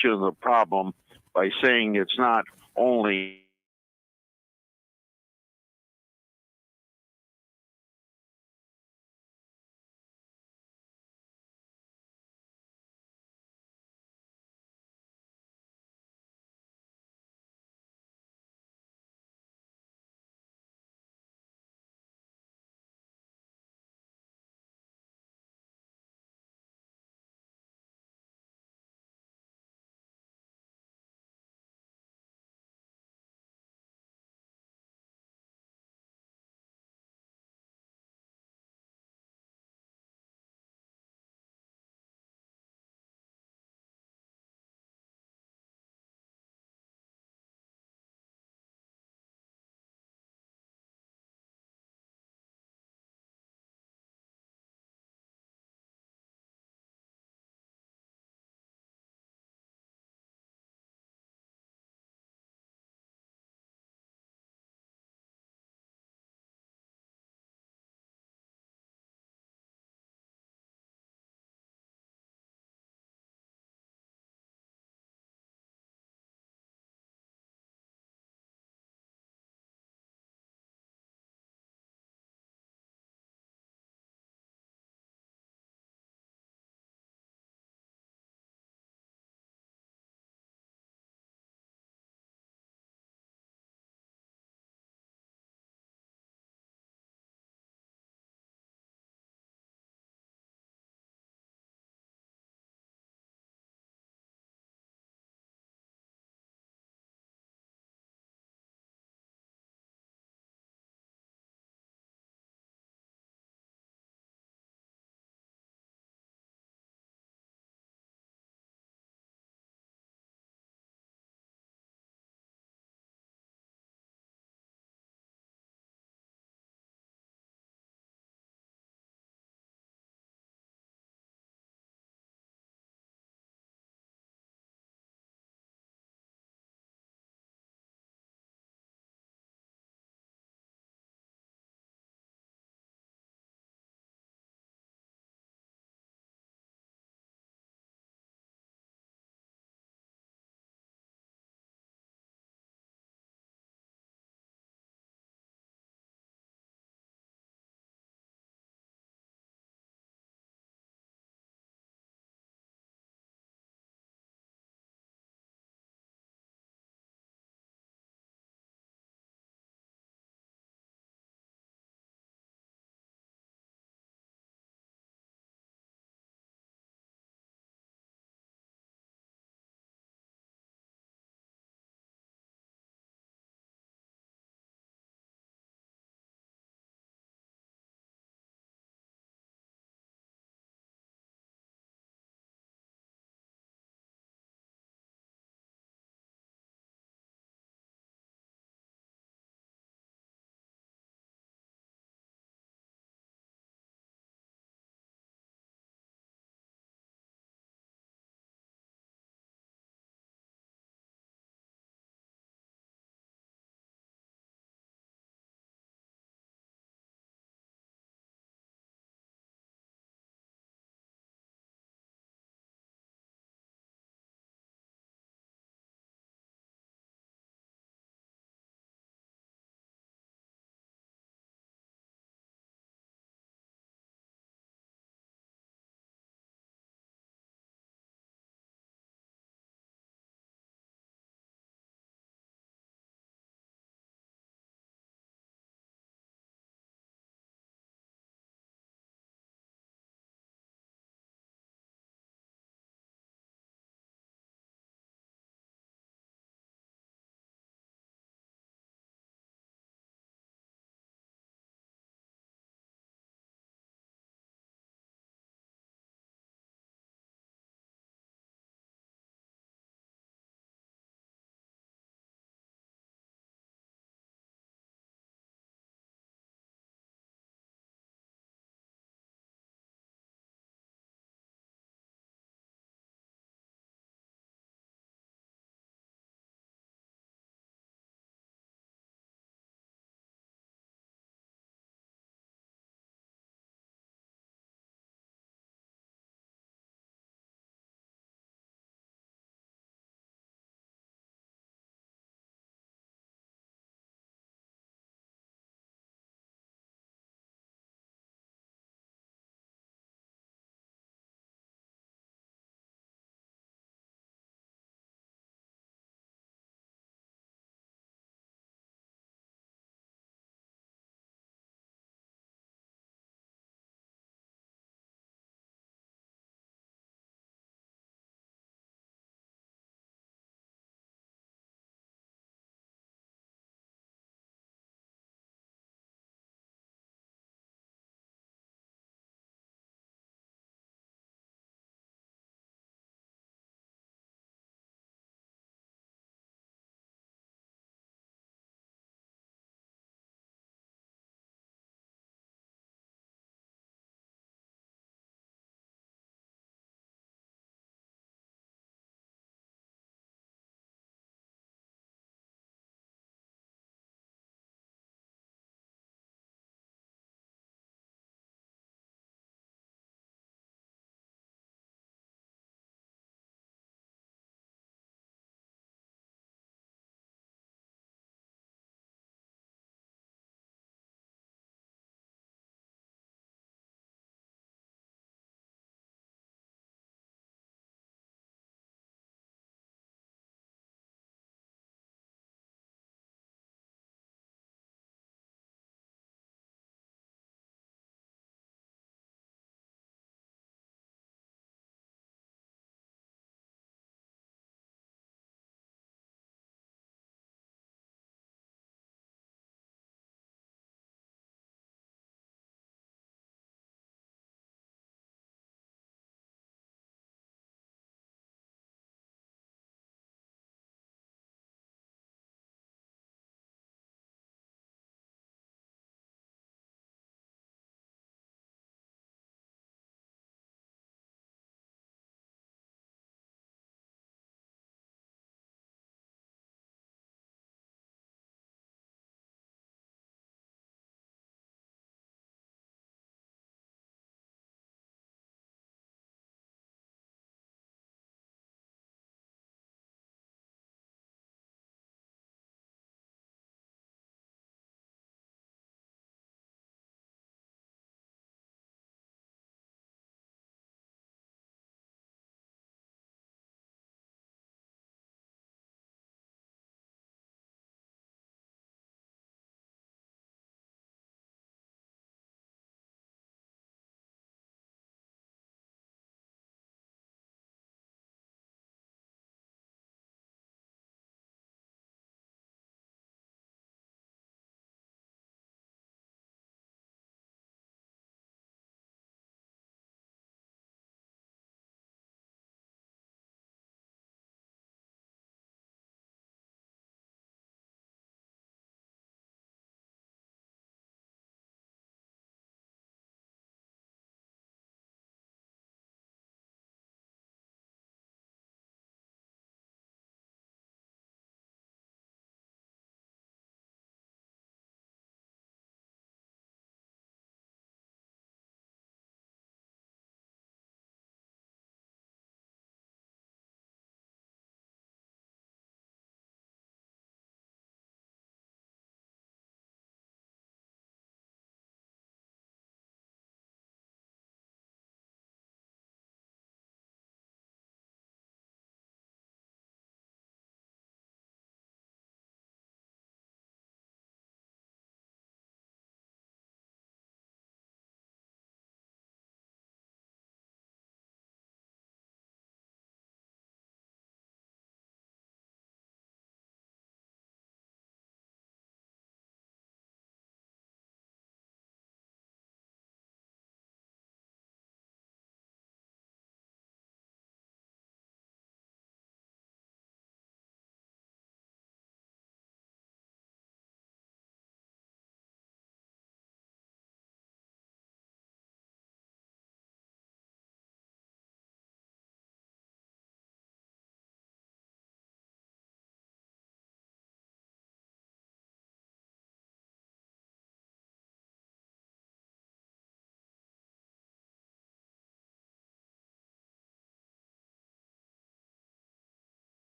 solution of the problem by saying it's not only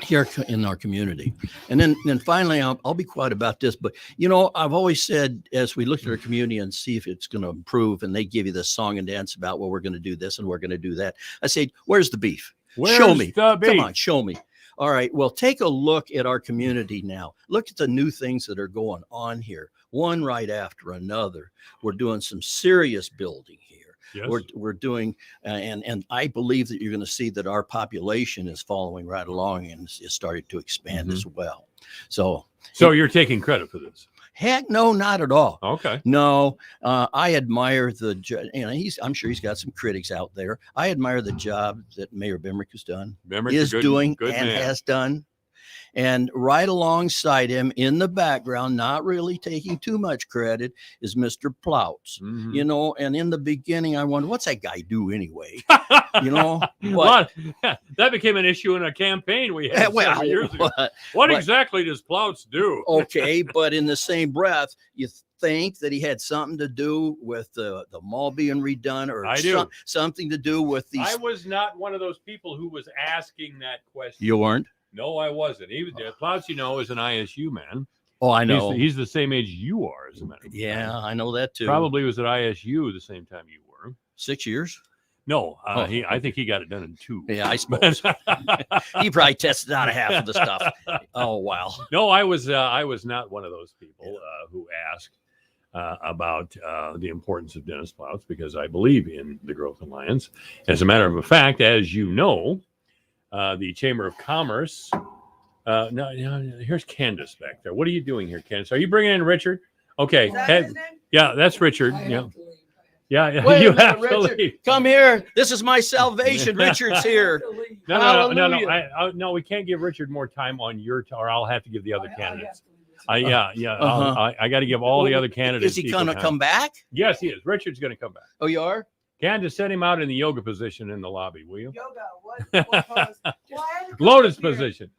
here in our community. And then finally, I'll be quiet about this, but I've always said, as we look at our community and see if it's going to improve, and they give you this song and dance about, well, we're going to do this and we're going to do that. I say, where's the beef? Show me. Come on, show me. All right. Well, take a look at our community now. Look at the new things that are going on here, one right after another. We're doing some serious building here. Yes. We're doing, and I believe that you're going to see that our population is following right along and is starting to expand as well. So you're taking credit for this? Heck, no, not at all. Okay. No, I admire I'm sure he's got some critics out there. I admire the job that Mayor Bemrick has done, has done. And right alongside him in the background, not really taking too much credit, is Mr. Plouts. And in the beginning, I wondered, what's that guy do anyway? But that became an issue in a campaign we had several years ago. What exactly does Plouts do? Okay, but in the same breath, you think that he had something to do with the mall being redone, or something to do with these. I was not one of those people who was asking that question. You weren't? No, I wasn't. He was Plouts, is an ISU man. Oh, I know. He's the same age you are, as a matter of fact. Yeah, I know that too. Probably was at ISU the same time you were. 6 years? No, I think he got it done in 2. Yeah, I suppose. He probably tested out half of the stuff. Oh, wow. No, I was not one of those people who asked about the importance of Dennis Plouts, because I believe in the Growth Alliance. As a matter of fact, as you know, the Chamber of Commerce. No, here's Candace back there. What are you doing here, Candace? Are you bringing in Richard? Okay. Yeah, that's Richard. Yeah. You have to leave. Come here. This is my salvation. Richard's here. No, we can't give Richard more time on your or I'll have to give the other candidates. I got to give all the other candidates. Is he going to come back? Yes, he is. Richard's going to come back. Oh, you are? Candace, set him out in the yoga position in the lobby, will you? Yoga? What pose? Lotus position.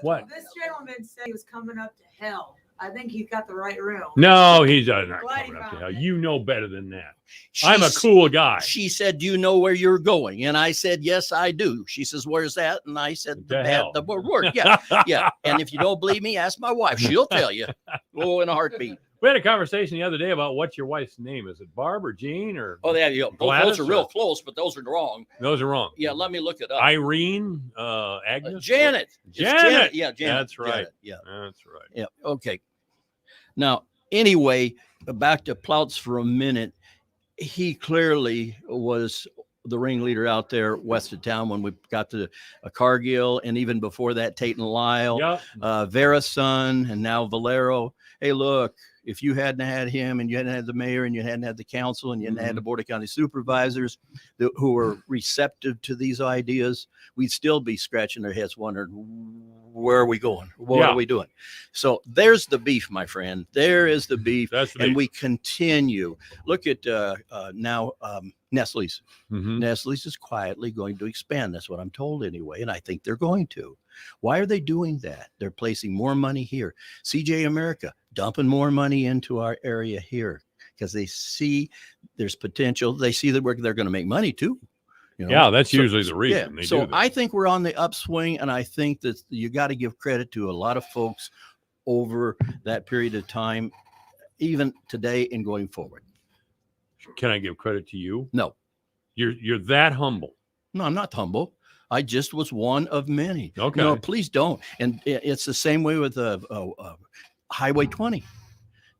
What? This gentleman said he was coming up to hell. I think he's got the right room. No, he's not coming up to hell. You know better than that. I'm a cool guy. She said, "Do you know where you're going?" And I said, "Yes, I do." She says, "Where's that?" And I said, the word. Yeah. And if you don't believe me, ask my wife. She'll tell you. Oh, in a heartbeat. We had a conversation the other day about what's your wife's name. Is it Barb or Jean or? Oh, those are real close, but those are wrong. Those are wrong. Yeah, let me look it up. Irene, Agnes, Janet. Janet. Yeah, Janet. That's right. Janet. Yeah, that's right. Yeah. Okay. Now, anyway, back to Plouts for a minute. He clearly was the ringleader out there west of town when we got to Cargill, and even before that, Tate and Lyle, Vera's son, and now Valero. Hey, look, if you hadn't had him, and you hadn't had the mayor, and you hadn't had the council, and you hadn't had the Board of County Supervisors who were receptive to these ideas, we'd still be scratching our heads wondering, where are we going? What are we doing? So there's the beef, my friend. There is the beef. And we continue. Look at now Nestle's. Nestle's is quietly going to expand. That's what I'm told anyway. And I think they're going to. Why are they doing that? They're placing more money here. CJ America dumping more money into our area here because they see there's potential. They see that they're going to make money too. That's usually the reason. So I think we're on the upswing, and I think that you got to give credit to a lot of folks over that period of time, even today and going forward. Can I give credit to you? No. You're that humble. No, I'm not humble. I just was one of many. Okay. No, please don't. And it's the same way with Highway 20.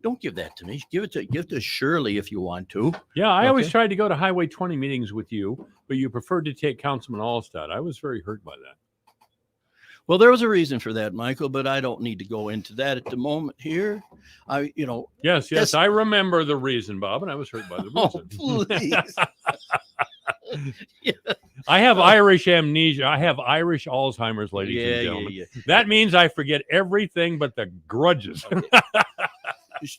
Don't give that to me. Give it to Shirley if you want to. Yeah, I always tried to go to Highway 20 meetings with you, but you preferred to take Councilman Allstadt. I was very hurt by that. Well, there was a reason for that, Michael, but I don't need to go into that at the moment here. Yes, I remember the reason, Bob, and I was hurt by the reason. Oh, please. I have Irish amnesia. I have Irish Alzheimer's, ladies and gentlemen. Yeah. That means I forget everything but the grudges.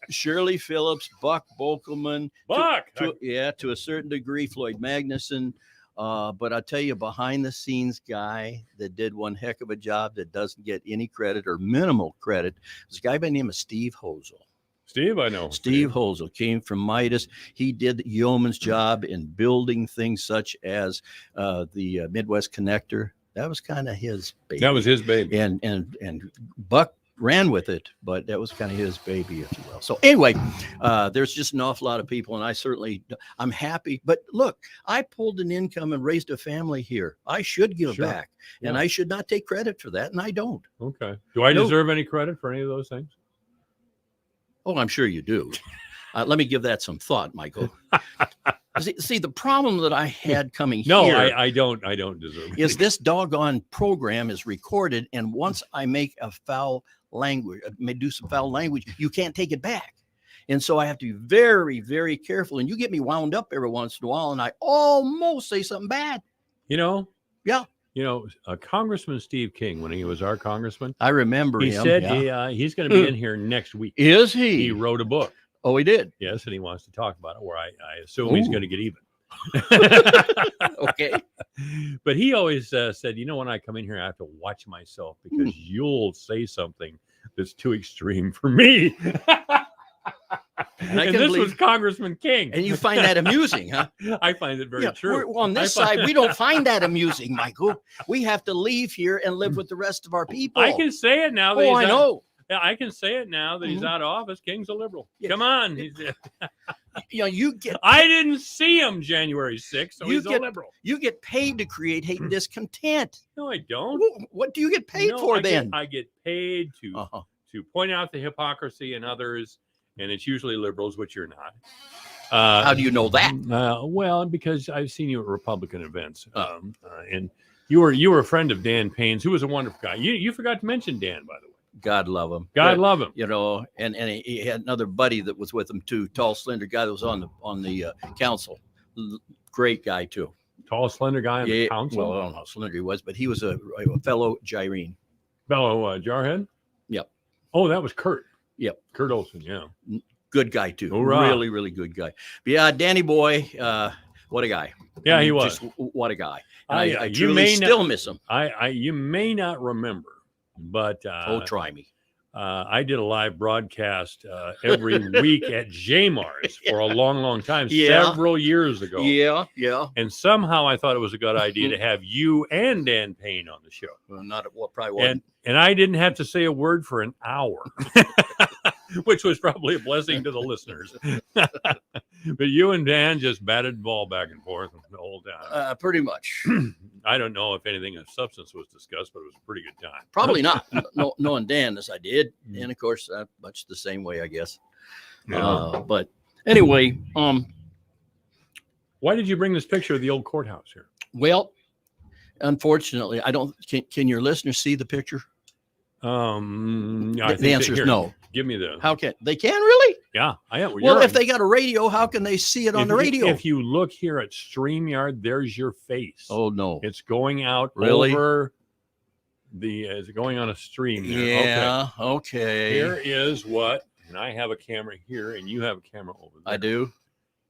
Shirley Phillips, Buck Bokelman. To a certain degree, Floyd Magnuson. But I'll tell you, behind the scenes guy that did one heck of a job that doesn't get any credit or minimal credit is a guy by the name of Steve Hosel. Steve, I know. Steve Hosel came from Midas. He did the yeoman's job in building things such as the Midwest Connector That was kind of his baby. That was his baby. and Buck ran with it, but that was kind of his baby, if you will. So anyway, there's just an awful lot of people, and I'm happy. But look, I pulled an income and raised a family here. I should give Sure. back, and Yeah. I should not take credit for that, and I don't. Okay. Do I No. deserve any credit for any of those things? Oh, I'm sure you do. Let me give that some thought, Michael. See, the problem that I had coming No, here I don't deserve it. is this doggone program is recorded, and once I make a foul language, may do some foul language, you can't take it back. And so I have to be very, very careful. And you get me wound up every once in a while, and I almost say something bad. You know? Yeah. You know, Congressman Steve King, when he was our congressman, I remember he him. said yeah. he's going to be in here next week. Is He he? wrote a book. Oh, he did. Yes, and he wants to talk about it, where I assume he's Ooh. going to get even. Okay. But he always said, you know, when I come in here, I have to watch myself because you'll say something that's too extreme for me. And I And can this believe- was Congressman King. And you find that amusing, huh? I find it very Yeah, true. we're- on this I find- side, we don't find that amusing, Michael. We have to leave here and live with the rest of our people. I can say it now. That Oh, he's I out- know. Yeah, I can say it now that he's Mhm. out of office. King's a liberal. Yeah. Come on. He's, You know, you get I didn't see him January 6th, so You he's get- a liberal. you get paid to create hate and discontent. No, I don't. What do you get paid No, for I then? I get paid to Uh-huh. point out the hypocrisy in others, and it's usually liberals, which you're not. How do you know that? Well, because I've seen you at Republican events, Oh. and you were a friend of Dan Payne's, who was a wonderful guy. You forgot to mention Dan, by the way. God love him. God But, love him. you know, and he had another buddy that was with him too, tall, slender guy that was on the council. Great guy too. Tall, slender guy on the council. Well, I don't know how slender he was, but he was a fellow Gyrene. Fellow Jarhead. Yep. Oh, that was Kurt. Yep. Kurt Olson. Yeah. Good guy too. Hoorah. Really, really good guy. But yeah, Danny boy, what a guy. Yeah, I he mean, was. just what a guy. And I- I you truly may still miss him. You may not remember, but Oh, try me. I did a live broadcast every week at Jamar's for a long, long time, Yeah. several years ago. Yeah. And somehow I thought it was a good idea to have you and Dan Payne on the show. Well, probably wasn't. And I didn't have to say a word for an hour, which was probably a blessing to the listeners. But you and Dan just batted the ball back and forth the whole time. Pretty much. I don't know if anything of substance was discussed, but it was a pretty good time. Probably not. No, knowing Dan as I did, Mm. and of course, much the same way, I guess. Yeah. But anyway, Why did you bring this picture of the old courthouse here? well, unfortunately, I don't. Can your listeners see the picture? I The think that- answer is here, no. Give me the. How can they? Can really? Yeah, I am. Well, if they got a radio, how can they see it on the radio? If you look here at StreamYard, there's your face. Oh no. It's going out Really? over the. Is it going on a stream? There? Yeah. Okay. Okay. Here is what, and I have a camera here, and you have a camera over there. I do.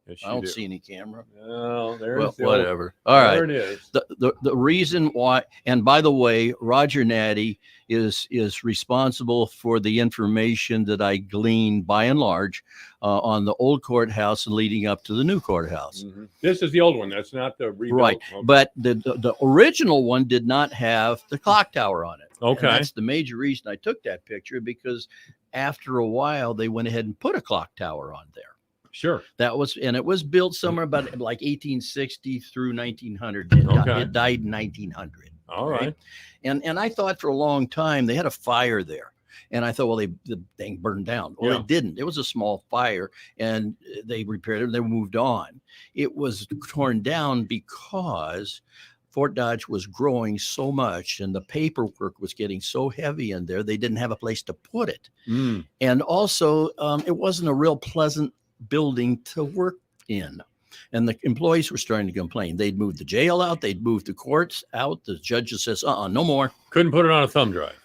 Yes, I you don't do. see any camera. Well, there's Well, the old- whatever. All right. There it is. The reason why, and by the way, Roger Natty is responsible for the information that I gleaned by and large on the old courthouse and leading up to the new courthouse. Mhm. This is the old one. That's not the rebuilt. Right. Okay. But the original one did not have the clock tower on it. And Okay. that's the major reason I took that picture, because after a while they went ahead and put a clock tower on there. Sure. And it was built somewhere about like 1860 through 1900. It, Okay. it died in 1900. All right. And I thought for a long time they had a fire there. And I thought, well, the thing burned down. Well, Yeah. it didn't. It was a small fire, and they repaired it and they moved on. It was torn down because Fort Dodge was growing so much and the paperwork was getting so heavy in there, they didn't have a place to put it. Mm. And also, it wasn't a real pleasant building to work in. And the employees were starting to complain. They'd moved the jail out. They'd moved the courts out. The judges says, no more. Couldn't put it on a thumb drive.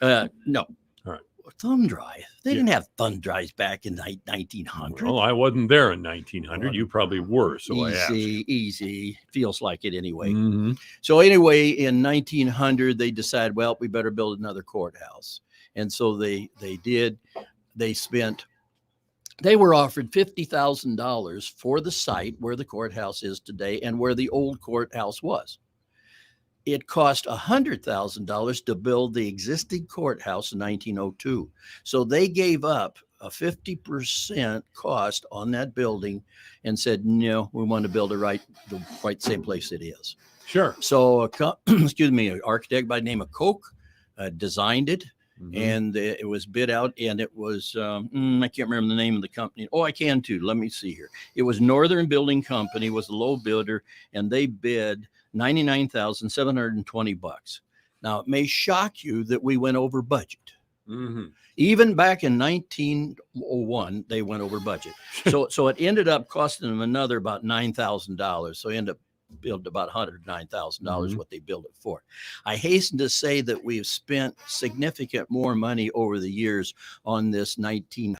No. All right. Thumb drive. They Yeah. didn't have thumb drives back in 1900. Well, I wasn't there in 1900. You probably were, so I asked. Easy. Feels like it anyway. Mhm. So anyway, in 1900, they decided, well, we better build another courthouse. And so they did. They were offered $50,000 for the site where the courthouse is today and where the old courthouse was. it cost $100,000 to build the existing courthouse in 1902. So they gave up a 50% cost on that building and said, no, we want to build it the quite same place it is. Sure. So, excuse me, an architect by the name of Koch designed it. Mhm. And it was bid out, and it was I can't remember the name of the company. Oh, I can too. Let me see here. It was Northern Building Company was the low bidder, and they bid $99,720. Now it may shock you that we went over budget. Mhm. Even back in 1901, they went over budget. So it ended up costing them another about $9,000. So they ended up building about $109,000 Mhm. what they built it for. I hasten to say that we've spent significant more money over the years on this 19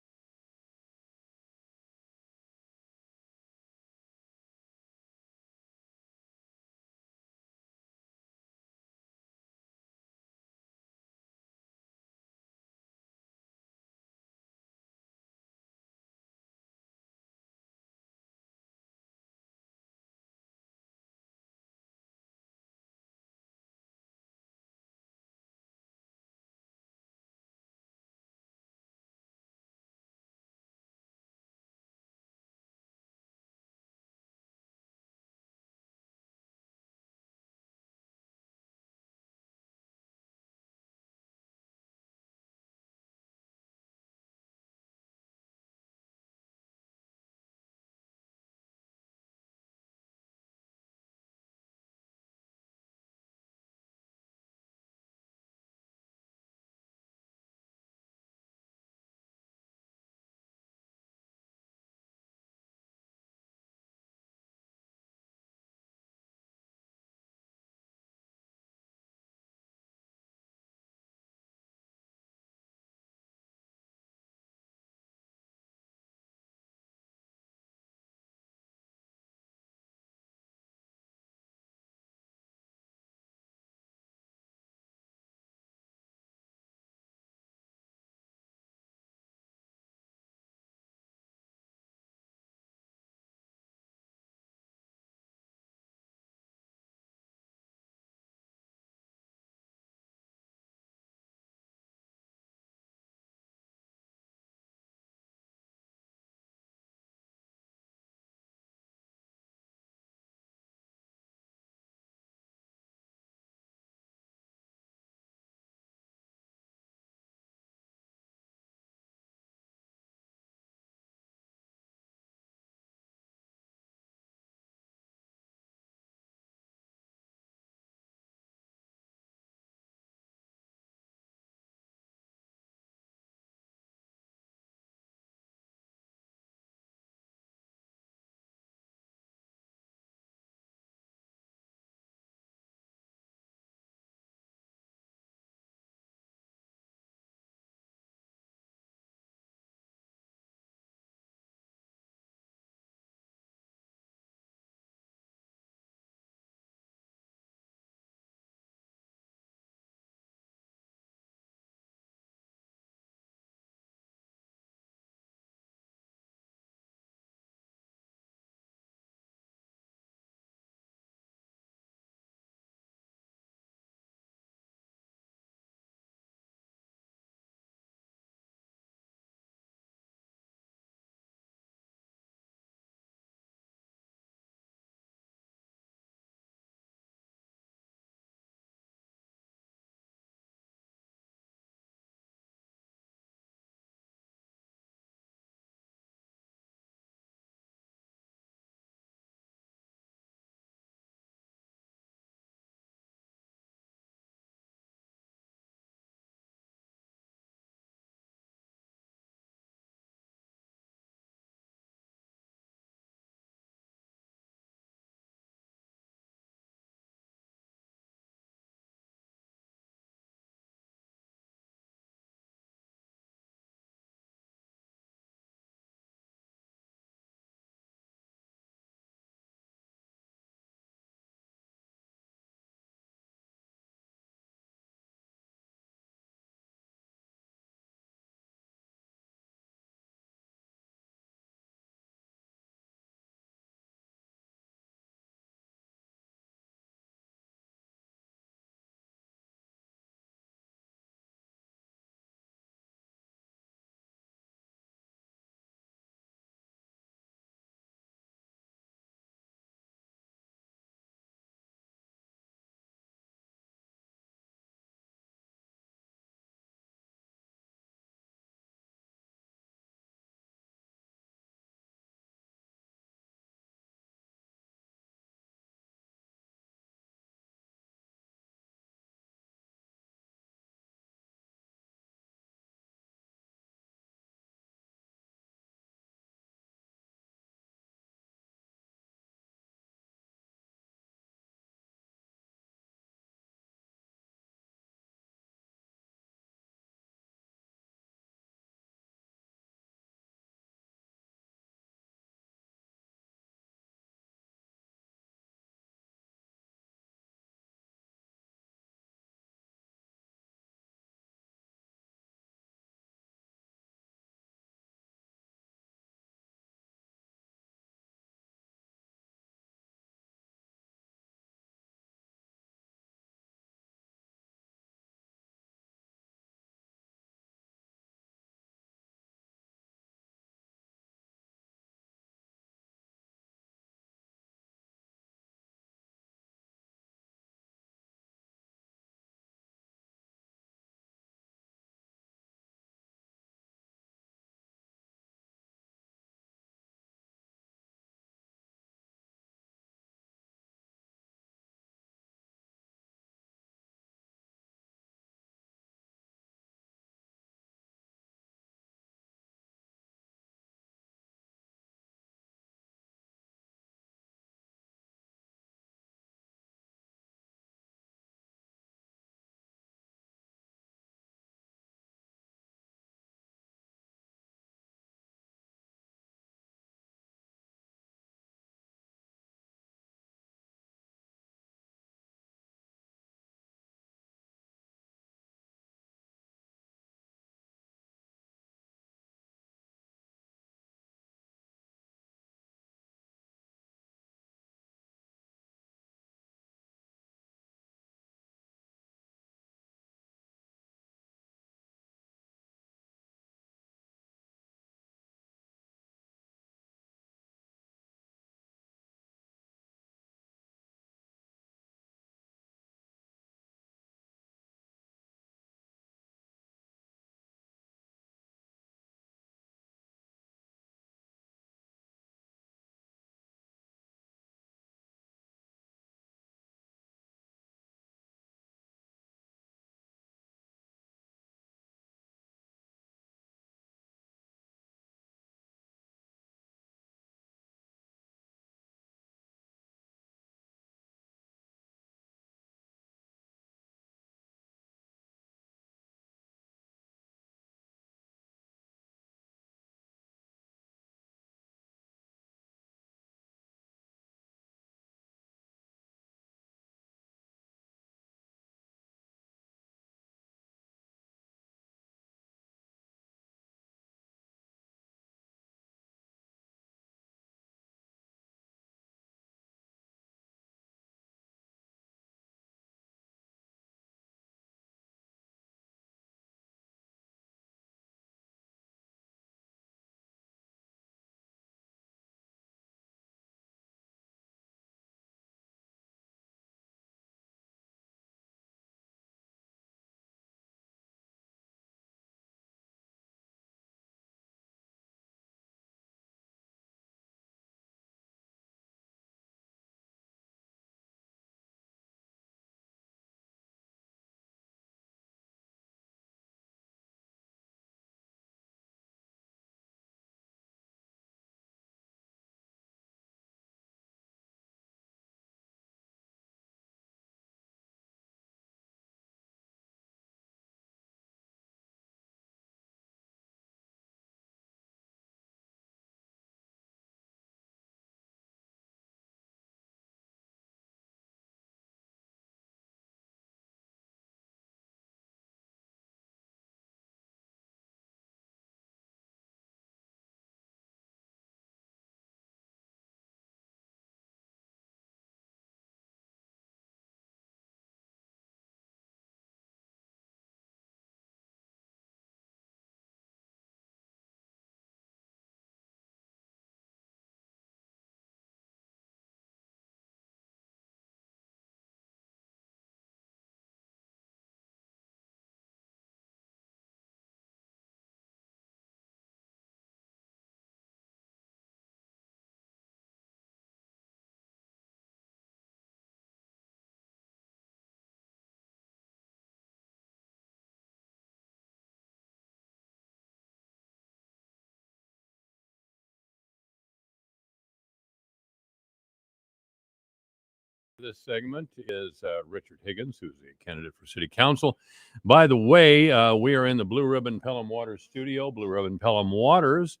This segment is Richard Higgins, who's a candidate for city council. By the way, we are in the Blue Ribbon Pelham Waters studio. Blue Ribbon Pelham Waters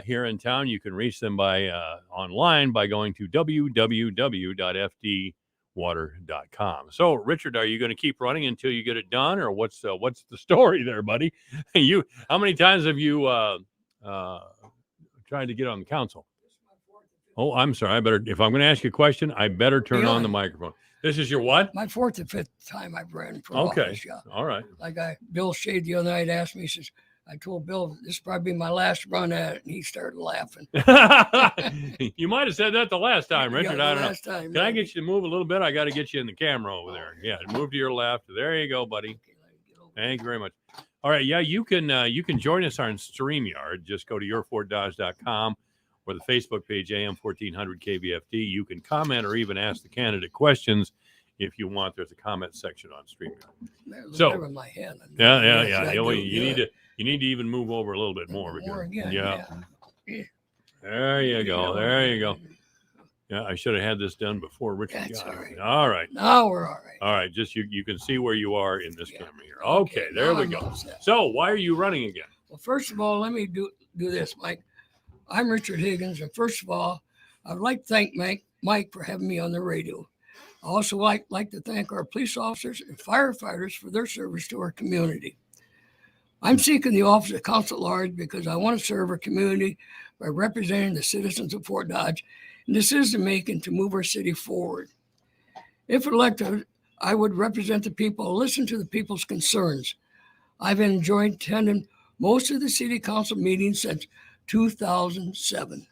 here in town. You can reach them by online by going to www.fdwater.com. So, Richard, are you going to keep running until you get it done, or what's the story there, buddy? How many times have you tried to get on the council? Oh, I'm sorry. If I'm going to ask you a question, I better turn on the microphone. This is your what? My fourth or fifth time I've ran for Okay. office. Yeah. All right. Like Bill Shade the other night asked me, he says, I told Bill this will probably be my last run at it, and he started laughing. You might have said that the last time, Richard. I don't know. Time, Can I get you to move a little bit? I got to get you in the camera over there. Yeah, move to your left. There you go, buddy. Thank you very much. All right. Yeah, you can join us on StreamYard. Just go to yourfortdodge.com or the Facebook page, AM 1400 KVFD. You can comment or even ask the candidate questions if you want. There's a comment section on StreamYard. So, my hand. Yeah. You need to even move over a little bit more. Again, yeah. There you go. Yeah, I should have had this done before Richard got it. All right. Now we're all right. All right. Just you can see where you are in this camera here. Okay, there we go. Set. So why are you running again? Well, first of all, let me do this, Mike. I'm Richard Higgins, and first of all, I'd like to thank Mike for having me on the radio. I also like to thank our police officers and firefighters for their service to our community. I'm seeking the office of council at large because I want to serve our community by representing the citizens of Fort Dodge and decision-making to move our city forward. If elected, I would represent the people, listen to the people's concerns. I've enjoyed attending most of the city council meetings since 2007,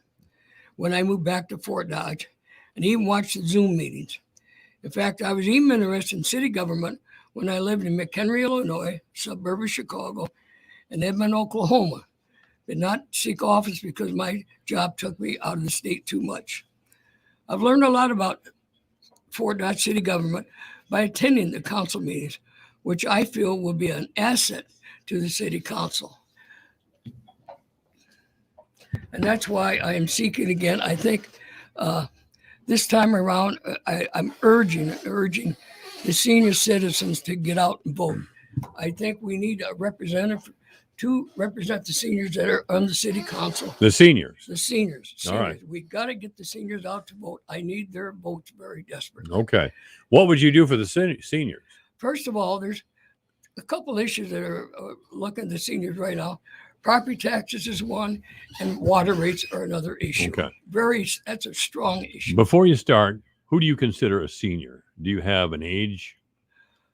when I moved back to Fort Dodge, and even watched the Zoom meetings. In fact, I was even interested in city government when I lived in McHenry, Illinois, suburb of Chicago, and Edmond, Oklahoma. Did not seek office because my job took me out of the state too much. I've learned a lot about Fort Dodge city government by attending the council meetings, which I feel will be an asset to the city council. And that's why I am seeking again. I think this time around, I'm urging the senior citizens to get out and vote. I think we need a representative to represent the seniors that are on the city council. The seniors. The seniors. All right. We got to get the seniors out to vote. I need their votes very desperately. Okay. What would you do for the seniors? First of all, there's a couple issues that are looking at the seniors right now. Property taxes is one, and water rates are another issue. Okay. That's a strong issue. Before you start, who do you consider a senior? Do you have an age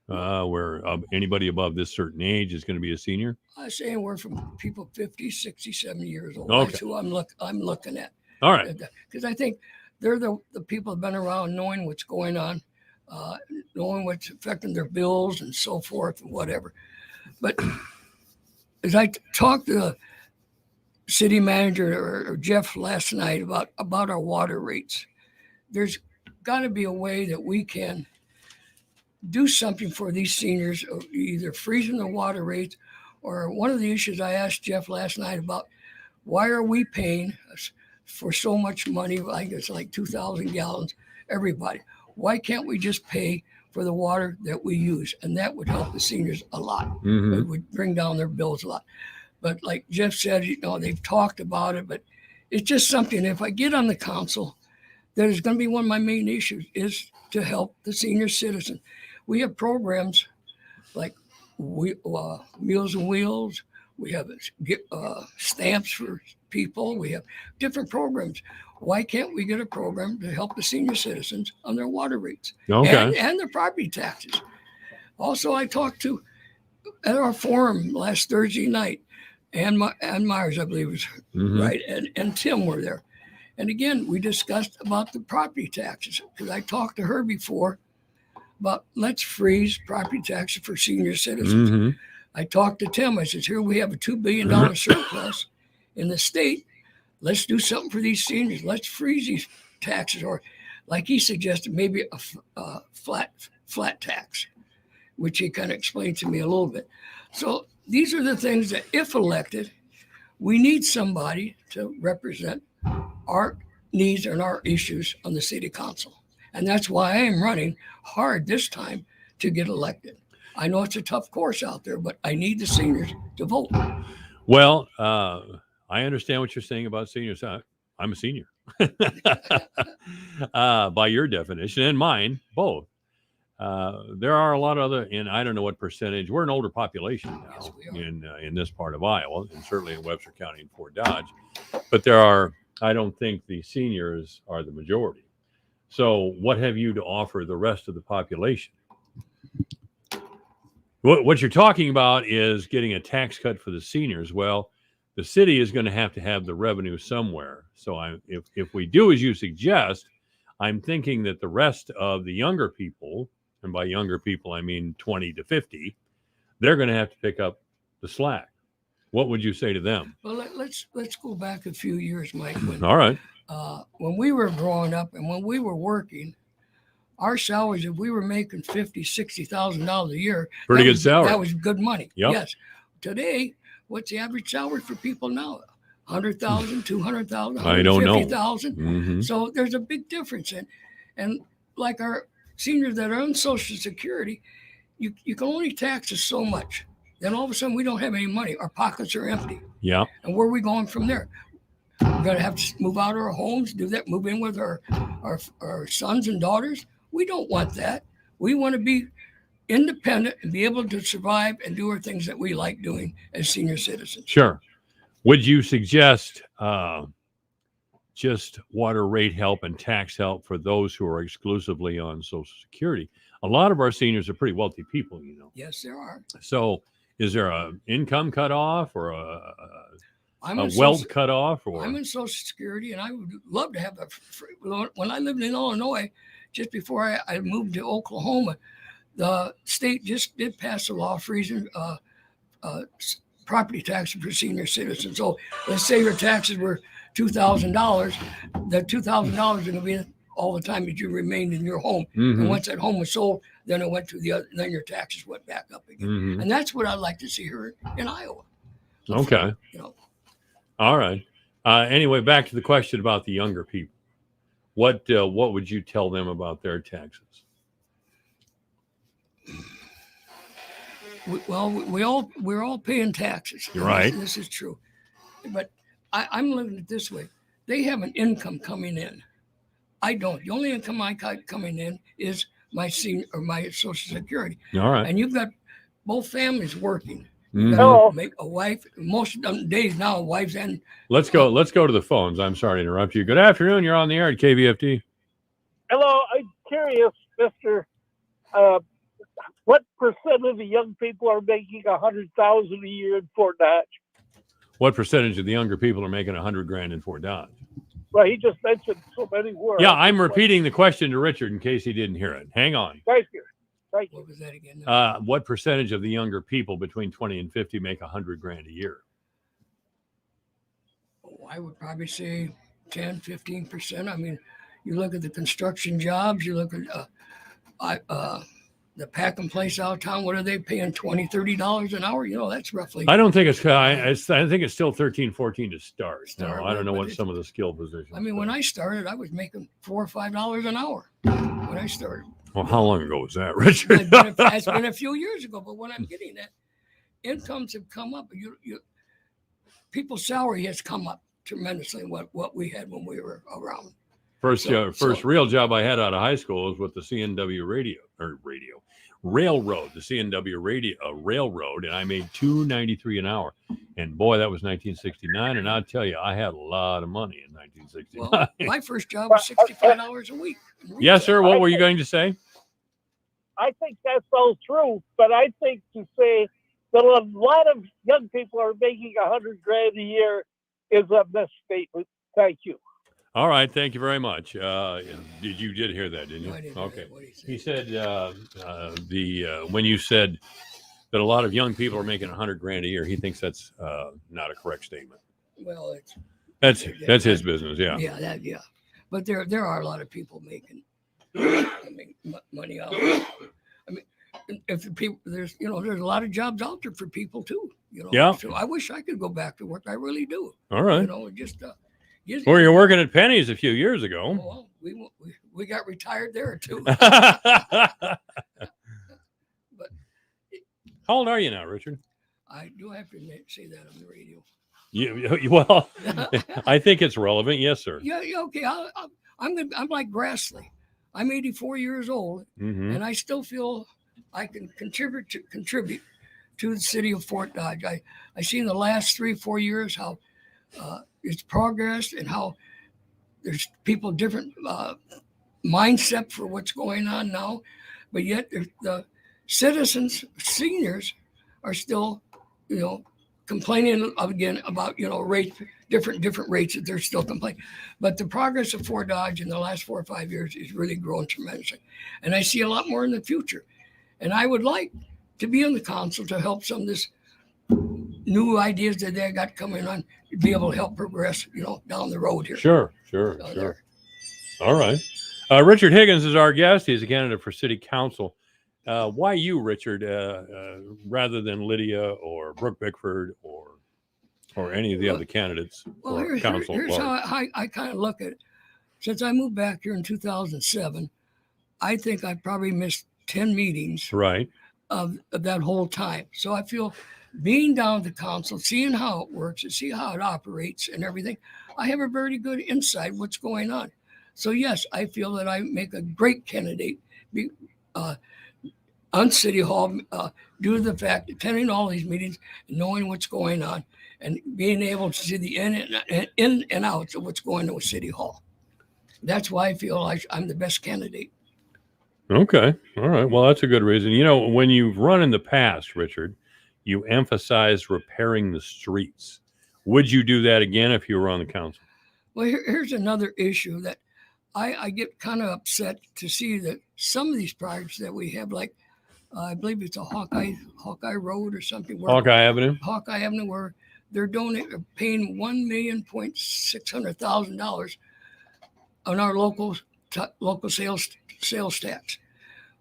where anybody above this certain age is going to be a senior? I say anywhere from people 50, 60, 70 years old. Okay. That's who I'm looking at. All right. Because I think they're the people that have been around knowing what's going on, knowing what's affecting their bills and so forth and whatever. But as I talked to the city manager or Jeff last night about our water rates, there's got to be a way that we can do something for these seniors, either freezing the water rates, or one of the issues I asked Jeff last night about, why are we paying for so much money? I think it's like 2,000 gallons, everybody. Why can't we just pay for the water that we use? And that would help the seniors a lot. Mm-hmm. It would bring down their bills a lot. But like Jeff said, they've talked about it, but it's just something, if I get on the council, that is going to be one of my main issues, is to help the senior citizen. We have programs like Meals on Wheels. We have stamps for people. We have different programs. Why can't we get a program to help the senior citizens on their water rates and their property taxes? Also, I talked to at our forum last Thursday night, Ann Myers, I believe was right, and Tim were there. And again, we discussed about the property taxes, because I talked to her before about let's freeze property taxes for senior citizens. Mm-hmm. I talked to Tim. I said, here we have a $2 billion surplus in the state. Let's do something for these seniors. Let's freeze these taxes, or like he suggested, maybe a flat tax, which he kind of explained to me a little bit. So these are the things that, if elected, we need somebody to represent our needs and our issues on the city council. And that's why I am running hard this time to get elected. I know it's a tough course out there, but I need the seniors to vote. Well, I understand what you're saying about seniors. I'm a senior by your definition and mine, both. There are a lot of other, and I don't know what percentage. We're an older population now Yes, we are. in this part of Iowa, and certainly in Webster County and Fort Dodge. But there are, I don't think the seniors are the majority. So, what have you to offer the rest of the population? What you're talking about is getting a tax cut for the seniors. Well, the city is going to have the revenue somewhere. So, if we do as you suggest, I'm thinking that the rest of the younger people, and by younger people I mean 20 to 50, they're going to have to pick up the slack. What would you say to them? Well, let's go back a few years, Mike. All right. When we were growing up and when we were working, our salaries, if we were making $50,000-$60,000 a year, Pretty that good was- salary. That was good money. Yep. Yes. Today, what's the average salary for people now? 100,000, 200,000, I don't know. 150,000. Mhm. So there's a big difference and like our seniors that are on Social Security, you can only tax us so much. Then all of a sudden we don't have any money. Our pockets are empty. Yeah. And where are we going from there? We're going to have to move out of our homes, do that, move in with our sons and daughters. We don't want that. We want to be independent and be able to survive and do our things that we like doing as senior citizens. Sure. Would you suggest just water rate help and tax help for those who are exclusively on Social Security? A lot of our seniors are pretty wealthy people, you know. Yes, there are. So is there a income cutoff or a I'm in wealth Social- cutoff? Or I'm in Social Security, and I would love to have a free. When I lived in Illinois, just before I moved to Oklahoma, the state just did pass a law freezing property taxes for senior citizens. So let's say your taxes were $2,000. The $2,000 is going to be all the time that you remained in your home. Mhm. And once that home was sold, then it went to the other. Then your taxes went back up again. Mhm. And that's what I'd like to see here in Iowa. Okay. You know, All right. Anyway, back to the question about the younger people. What would you tell them about their taxes? we're all paying taxes. You're right. This is true. But I'm looking at it this way. They have an income coming in. I don't. The only income I got coming in is my senior or my Social Security. All right. And you've got both families working. Mhm. Hello. Make a wife. Most of the days now, wives and Let's go to the phones. I'm sorry to interrupt you. Good afternoon. You're on the air at KVFT. Hello, I'm curious, Mister. What percent of the young people are making $100,000 a year in Fort Dodge? What percentage of the younger people are making $100,000 in Fort Dodge? Well, he just mentioned so many words. Yeah, I'm repeating the question to Richard in case he didn't hear it. Hang on. Thank you. Thank you. what was that again? What percentage of the younger people between 20 and 50 make $100,000 a year? I would probably say 10, 15%. I mean, you look at the construction jobs, you look at the packing place out of town, what are they paying, $20, $30 an hour? You know, that's roughly. I don't think it's. I think it's still 13, 14 to start. No, Start, I don't know but what it's- some of the skill positions. I mean, when I started, I was making $4 or $5 an hour when I started. Well, how long ago was that, Richard? It's been a few years ago, but what I'm getting at, incomes have come up. People's salary has come up tremendously. What we had when we were around. First So- real job I had out of high school was with the CNW railroad, the CNW railroad, and I made $2.93 an hour. And boy, that was 1969. And I'll tell you, I had a lot of money in 1969. Well, my first job was $65 a week. Yes, sir. What were you going to say? I think that's all true, but I think to say that a lot of young people are making $100,000 a year is a misstatement. Thank you. All right. Thank you very much. You did hear that, didn't you? No, I didn't hear Okay. what he said. He said when you said that a lot of young people are making $100,000 a year, he thinks that's not a correct statement. Well, That's his business. Yeah. yeah. But there are a lot of people making money out. I mean, if the people there's a lot of jobs out there for people too. You know. Yeah. So I wish I could go back to work. I really do. All right. You know, just Well, you're working at Penny's a few years ago. well, we we got retired there too. But How old are you now, Richard? I do have to say that on the radio. Well, I think it's relevant. Yes, sir. Yeah, okay. I'm like Grassley. I'm 84 years old, Hmm. and I still feel I can contribute to the city of Fort Dodge. I see in the last 3-4 years how it's progressed and how there's people different mindset for what's going on now, but yet the citizens, seniors, are still, complaining again about rates, different rates that they're still complaining. But the progress of Fort Dodge in the last 4 or 5 years is really growing tremendously, and I see a lot more in the future. And I would like to be on the council to help some of this new ideas that they got coming on, be able to help progress, down the road here. Sure. All right. Richard Higgins is our guest. He's a candidate for city council. Why you, Richard, rather than Lydia or Brooke Bickford or any of the other candidates Well, for council? here's how I kind of look at it. Since I moved back here in 2007, I think I probably missed 10 meetings Right. of that whole time. So I feel being down at the council, seeing how it works and see how it operates and everything, I have a very good insight what's going on. So yes, I feel that I make a great candidate on City Hall due to the fact attending all these meetings, knowing what's going on, and being able to see the in and outs of what's going on with City Hall. That's why I feel like I'm the best candidate. Okay. All right. Well, that's a good reason. When you've run in the past, Richard, you emphasized repairing the streets. Would you do that again if you were on the council? Well, here's another issue that I get kind of upset to see that some of these projects that we have, like I believe it's a Hawkeye Road or something. Hawkeye Avenue? Hawkeye Avenue, where they're paying $1,600,000 on our local sales tax,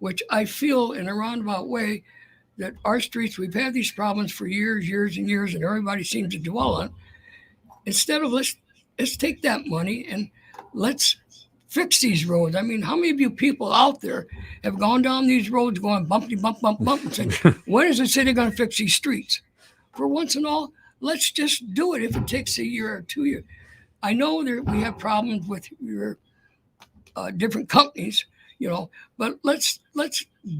which I feel in a roundabout way that our streets, we've had these problems for years and years, and everybody seems to dwell on. Instead of let's take that money and let's fix these roads. I mean, how many of you people out there have gone down these roads going bumpty, bump, and saying, when is the city going to fix these streets? For once and all, let's just do it if it takes a year or 2 years. I know that we have problems with your different companies, but let's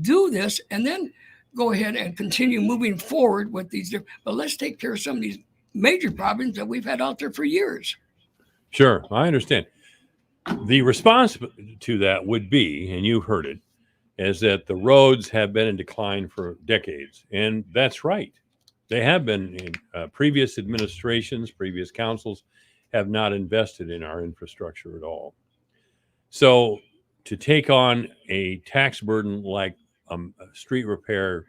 do this and then go ahead and continue moving forward with these. But let's take care of some of these major problems that we've had out there for years. Sure. I understand. The response to that would be, and you've heard it, is that the roads have been in decline for decades. And that's right. They have been. In previous administrations, previous councils have not invested in our infrastructure at all. So to take on a tax burden like street repair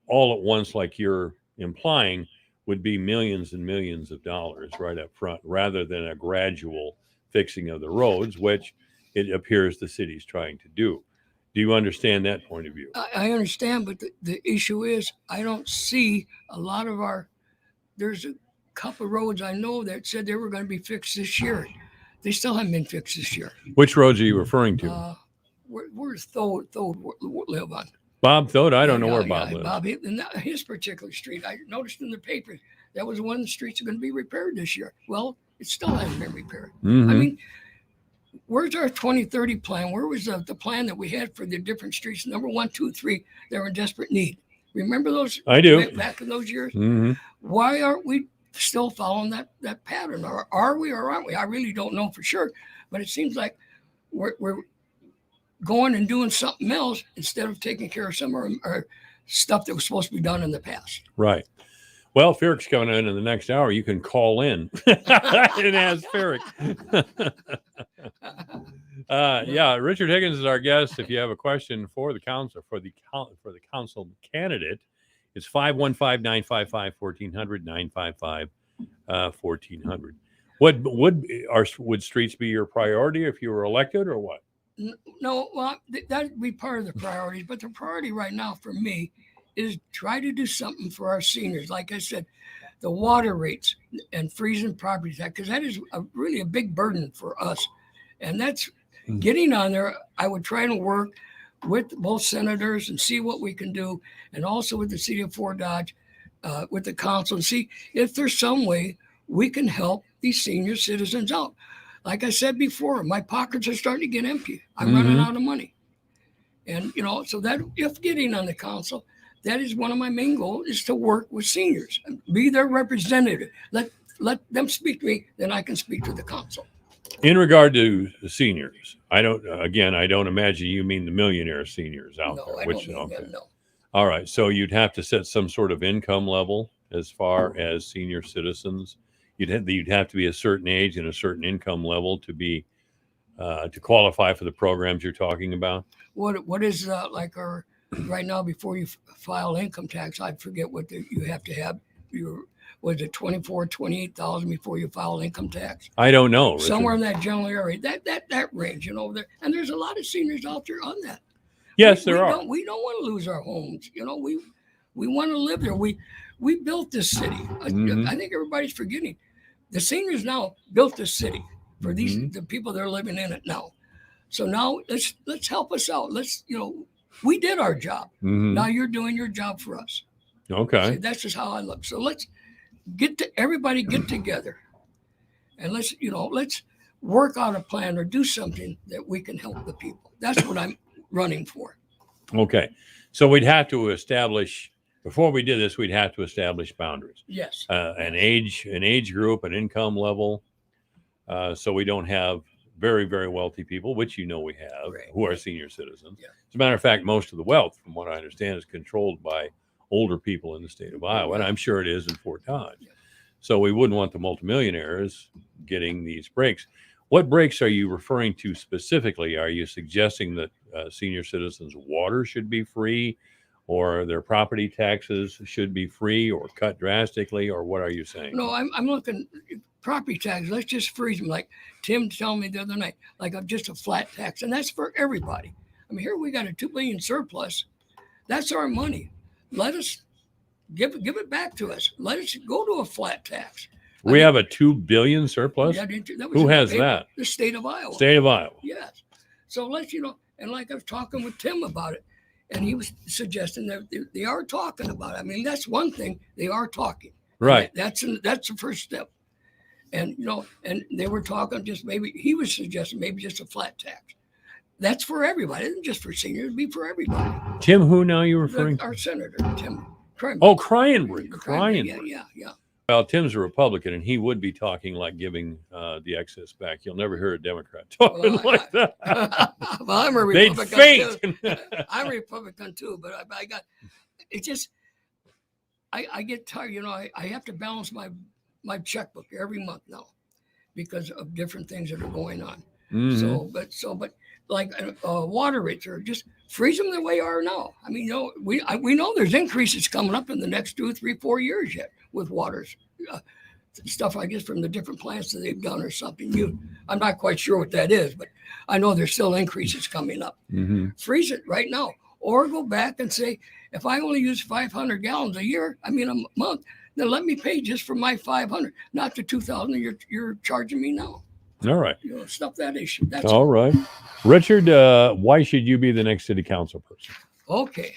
all at once, like you're implying, would be millions and millions of dollars right up front, rather than a gradual fixing of the roads, which it appears the city's trying to do. Do you understand that point of view? I understand, but the issue is I don't see a lot of there's a couple of roads I know that said they were going to be fixed this year. They still haven't been fixed this year. Which roads are you referring to? Where's Thode live on? Bob Thode? I don't know where Bob lives. Bob, his particular street, I noticed in the paper, that was one of the streets that are going to be repaired this year. Well, it still hasn't been repaired. Mm-hmm. I mean, where's our 2030 plan? Where was the plan that we had for the different streets? Number 1, 2, 3, they were in desperate need. Remember those? I do. Back in those years? Mm-hmm. Why aren't we still following that pattern? Or are we or aren't we? I really don't know for sure. But it seems like we're going and doing something else instead of taking care of some of our stuff that was supposed to be done in the past. Right. Well, Ferrick's coming in the next hour. You can call in and ask Ferrick. Yeah, Richard Higgins is our guest. If you have a question for the council, for the council candidate, it's 515-955-1400, 955-1400. Would streets be your priority if you were elected, or what? No, well, that'd be part of the priorities. But the priority right now for me is try to do something for our seniors. Like I said, the water rates and freezing property tax, because that is really a big burden for us. And that's getting on there, I would try to work with both senators and see what we can do, and also with the city of Fort Dodge, with the council, and see if there's some way we can help these senior citizens out. Like I said before, my pockets are starting to get empty. I'm running out of money. And, so that if getting on the council, that is one of my main goals, is to work with seniors, be their representative. Let them speak to me, then I can speak to the council. In regard to the seniors, I don't imagine you mean the millionaire seniors out No, there. I don't mean that, no. All right. So you'd have to set some sort of income level as far as senior citizens. You'd have to be a certain age and a certain income level to be to qualify for the programs you're talking about. What is like our right now before you file income tax? I forget what you have to have. Was it 28,000 before you file income tax? I don't know. Richard. Somewhere in that general area, that range, there. And there's a lot of seniors out there on that. Yes, there are. We don't want to lose our homes. We want to live there. We built this city. I think everybody's forgetting. The seniors now built this city for the people that are living in it now. So now let's help us out. We did our job. Now you're doing your job for us. Okay. See, that's just how I look. So let's everybody get together, and let's work out a plan or do something that we can help the people. That's what I'm running for. Okay. So we'd have to establish, before we did this, we'd have to establish boundaries. Yes. An age group, an income level, so we don't have very, very wealthy people, which we have, Right. who are senior citizens. Yeah. As a matter of fact, most of the wealth, from what I understand, is controlled by older people in the state of Iowa, and I'm sure it is in Fort Dodge. Yeah. So we wouldn't want the multimillionaires getting these breaks. What breaks are you referring to specifically? Are you suggesting that senior citizens' water should be free, or their property taxes should be free or cut drastically, or what are you saying? No, I'm looking property tax. Let's just freeze them. Like Tim told me the other night, like I'm just a flat tax, and that's for everybody. I mean, here we got a $2 billion surplus. That's our money. Let us give it back to us. Let us go to a flat tax. We have a $2 billion surplus. That was Who in the has paper, that? The state of Iowa. State of Iowa. Yes. So let's, and like I was talking with Tim about it, and he was suggesting that they are talking about it. I mean, that's one thing. They are talking. Right. That's the first step. And, and they were talking he was suggesting maybe just a flat tax. That's for everybody. It isn't just for seniors. It'd be for everybody. Tim, who now you're referring to? Our senator, Tim Crime. Oh, Cryenbrink. Yeah. Well, Tim's a Republican, and he would be talking like giving the excess back. You'll never hear a Democrat talking like that. Well, I'm a They'd Republican faint. too. I'm a Republican too, but I got it. Just I get tired. I have to balance my checkbook every month now because of different things that are going on. But like water rates are just freeze them the way they are now. I mean, we know there's increases coming up in the next 2, 3, 4 years yet with waters, stuff I guess from the different plants that they've done or something. I'm not quite sure what that is, but I know there's still increases coming up. Freeze it right now, or go back and say, if I only use 500 gallons a month, then let me pay just for my 500, not the 2,000 you're charging me now. All right. Stop that issue. That's All right. Richard, why should you be the next city council person? okay.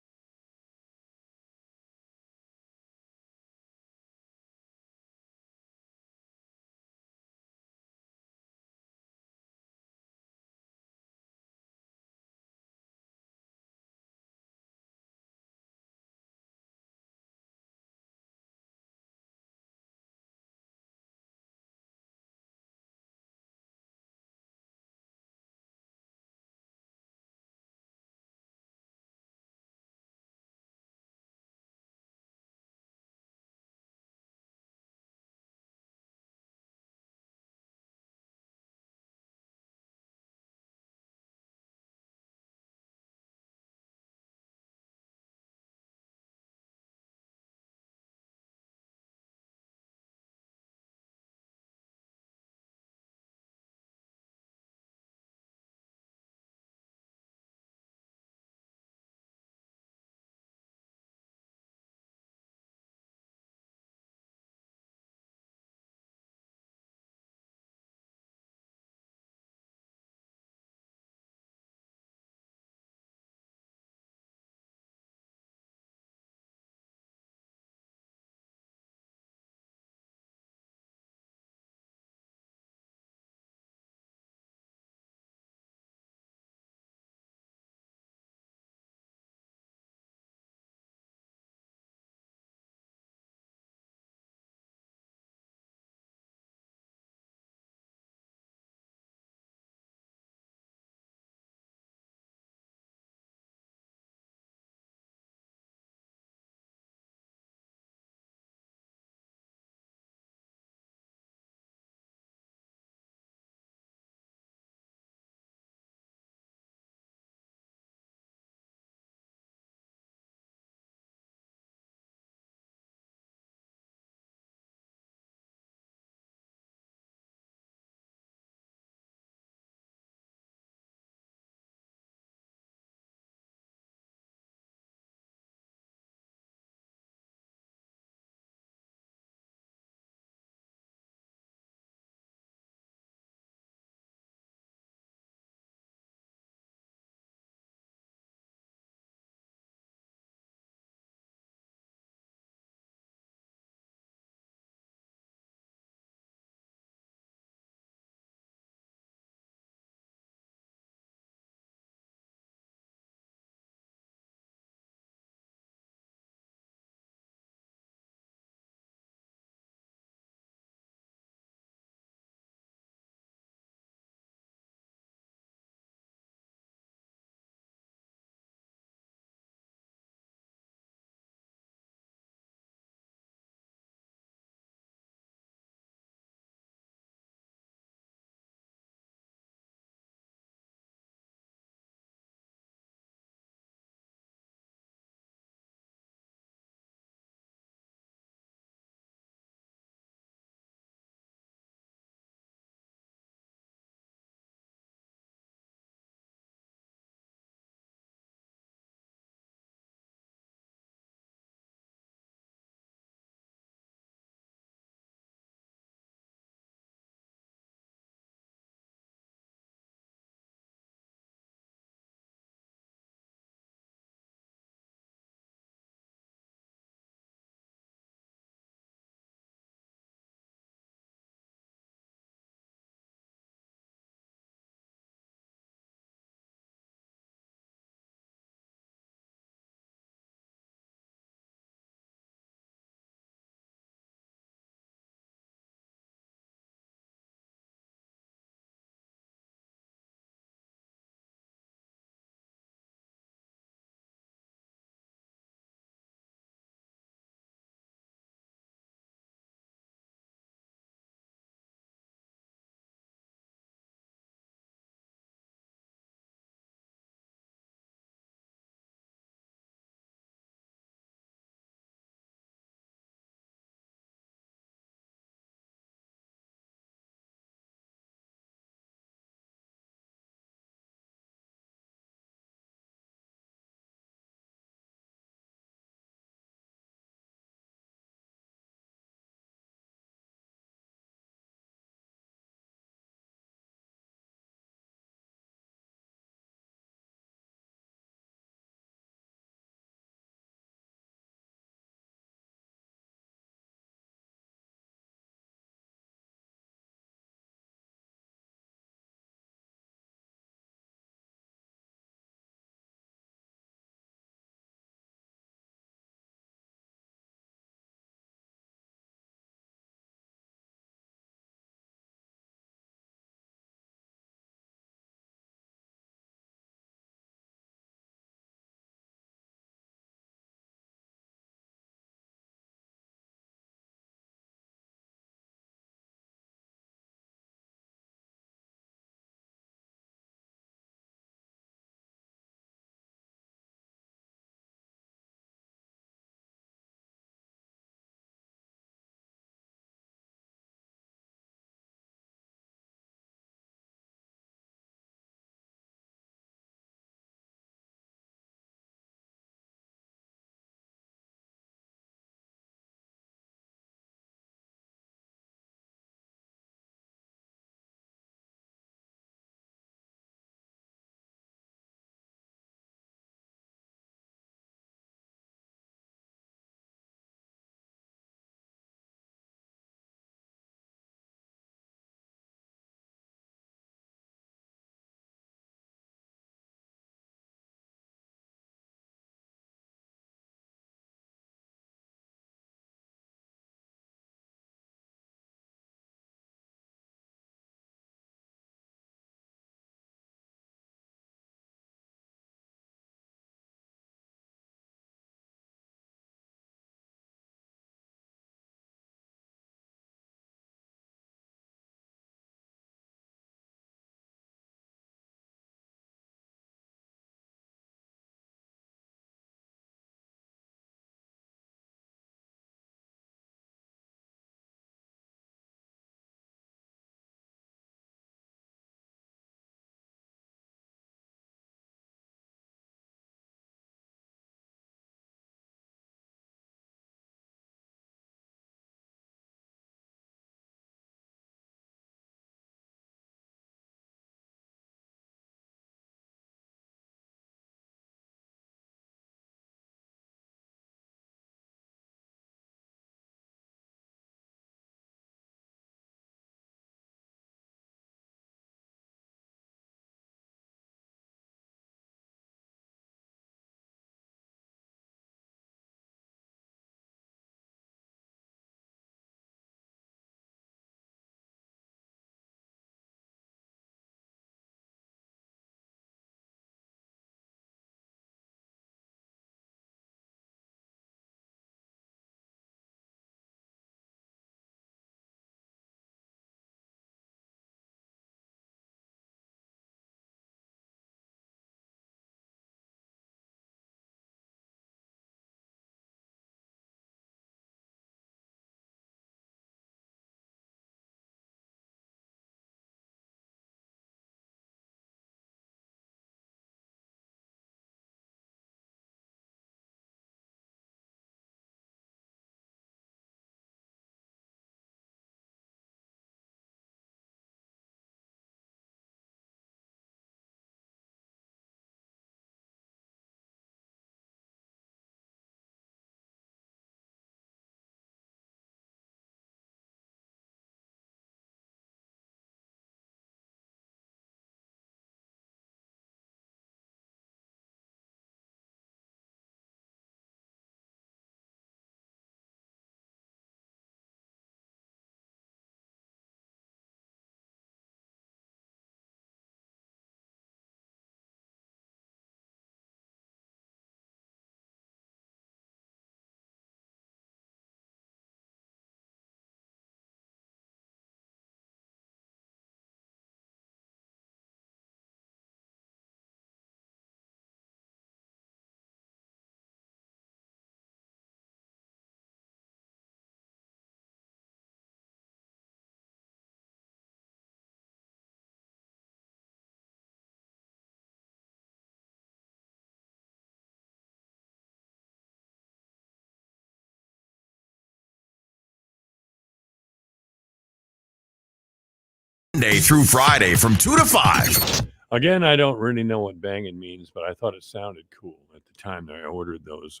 Monday through Friday from 2 to 5. Again, I don't really know what banging means, but I thought it sounded cool at the time that I ordered those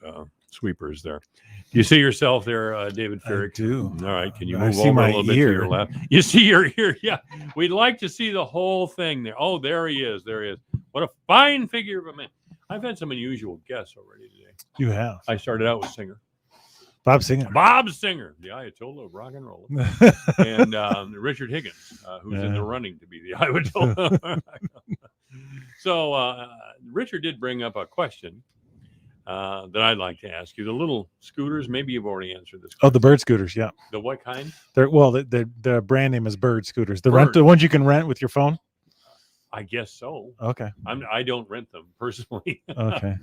sweepers there. Do you see yourself there, David Ferrick? I do. All right. Can you I move see over my a little bit to ear. your left? You see your ear? Yeah. We'd like to see the whole thing there. Oh, there he is. There he is. What a fine figure of a man. I've had some unusual guests already today. You have. I started out with Singer. Bob Singer. Bob Singer, the Ayatollah of rock and roll. And Richard Higgins, who's in the running to be the Ayatollah. So Richard did bring up a question that I'd like to ask you. The little scooters, maybe you've already answered this question. Oh, the Bird scooters. Yeah. The what kind? The brand name is Bird scooters. Bird. The ones you can rent with your phone. I guess so. Okay. I don't rent them personally. Okay.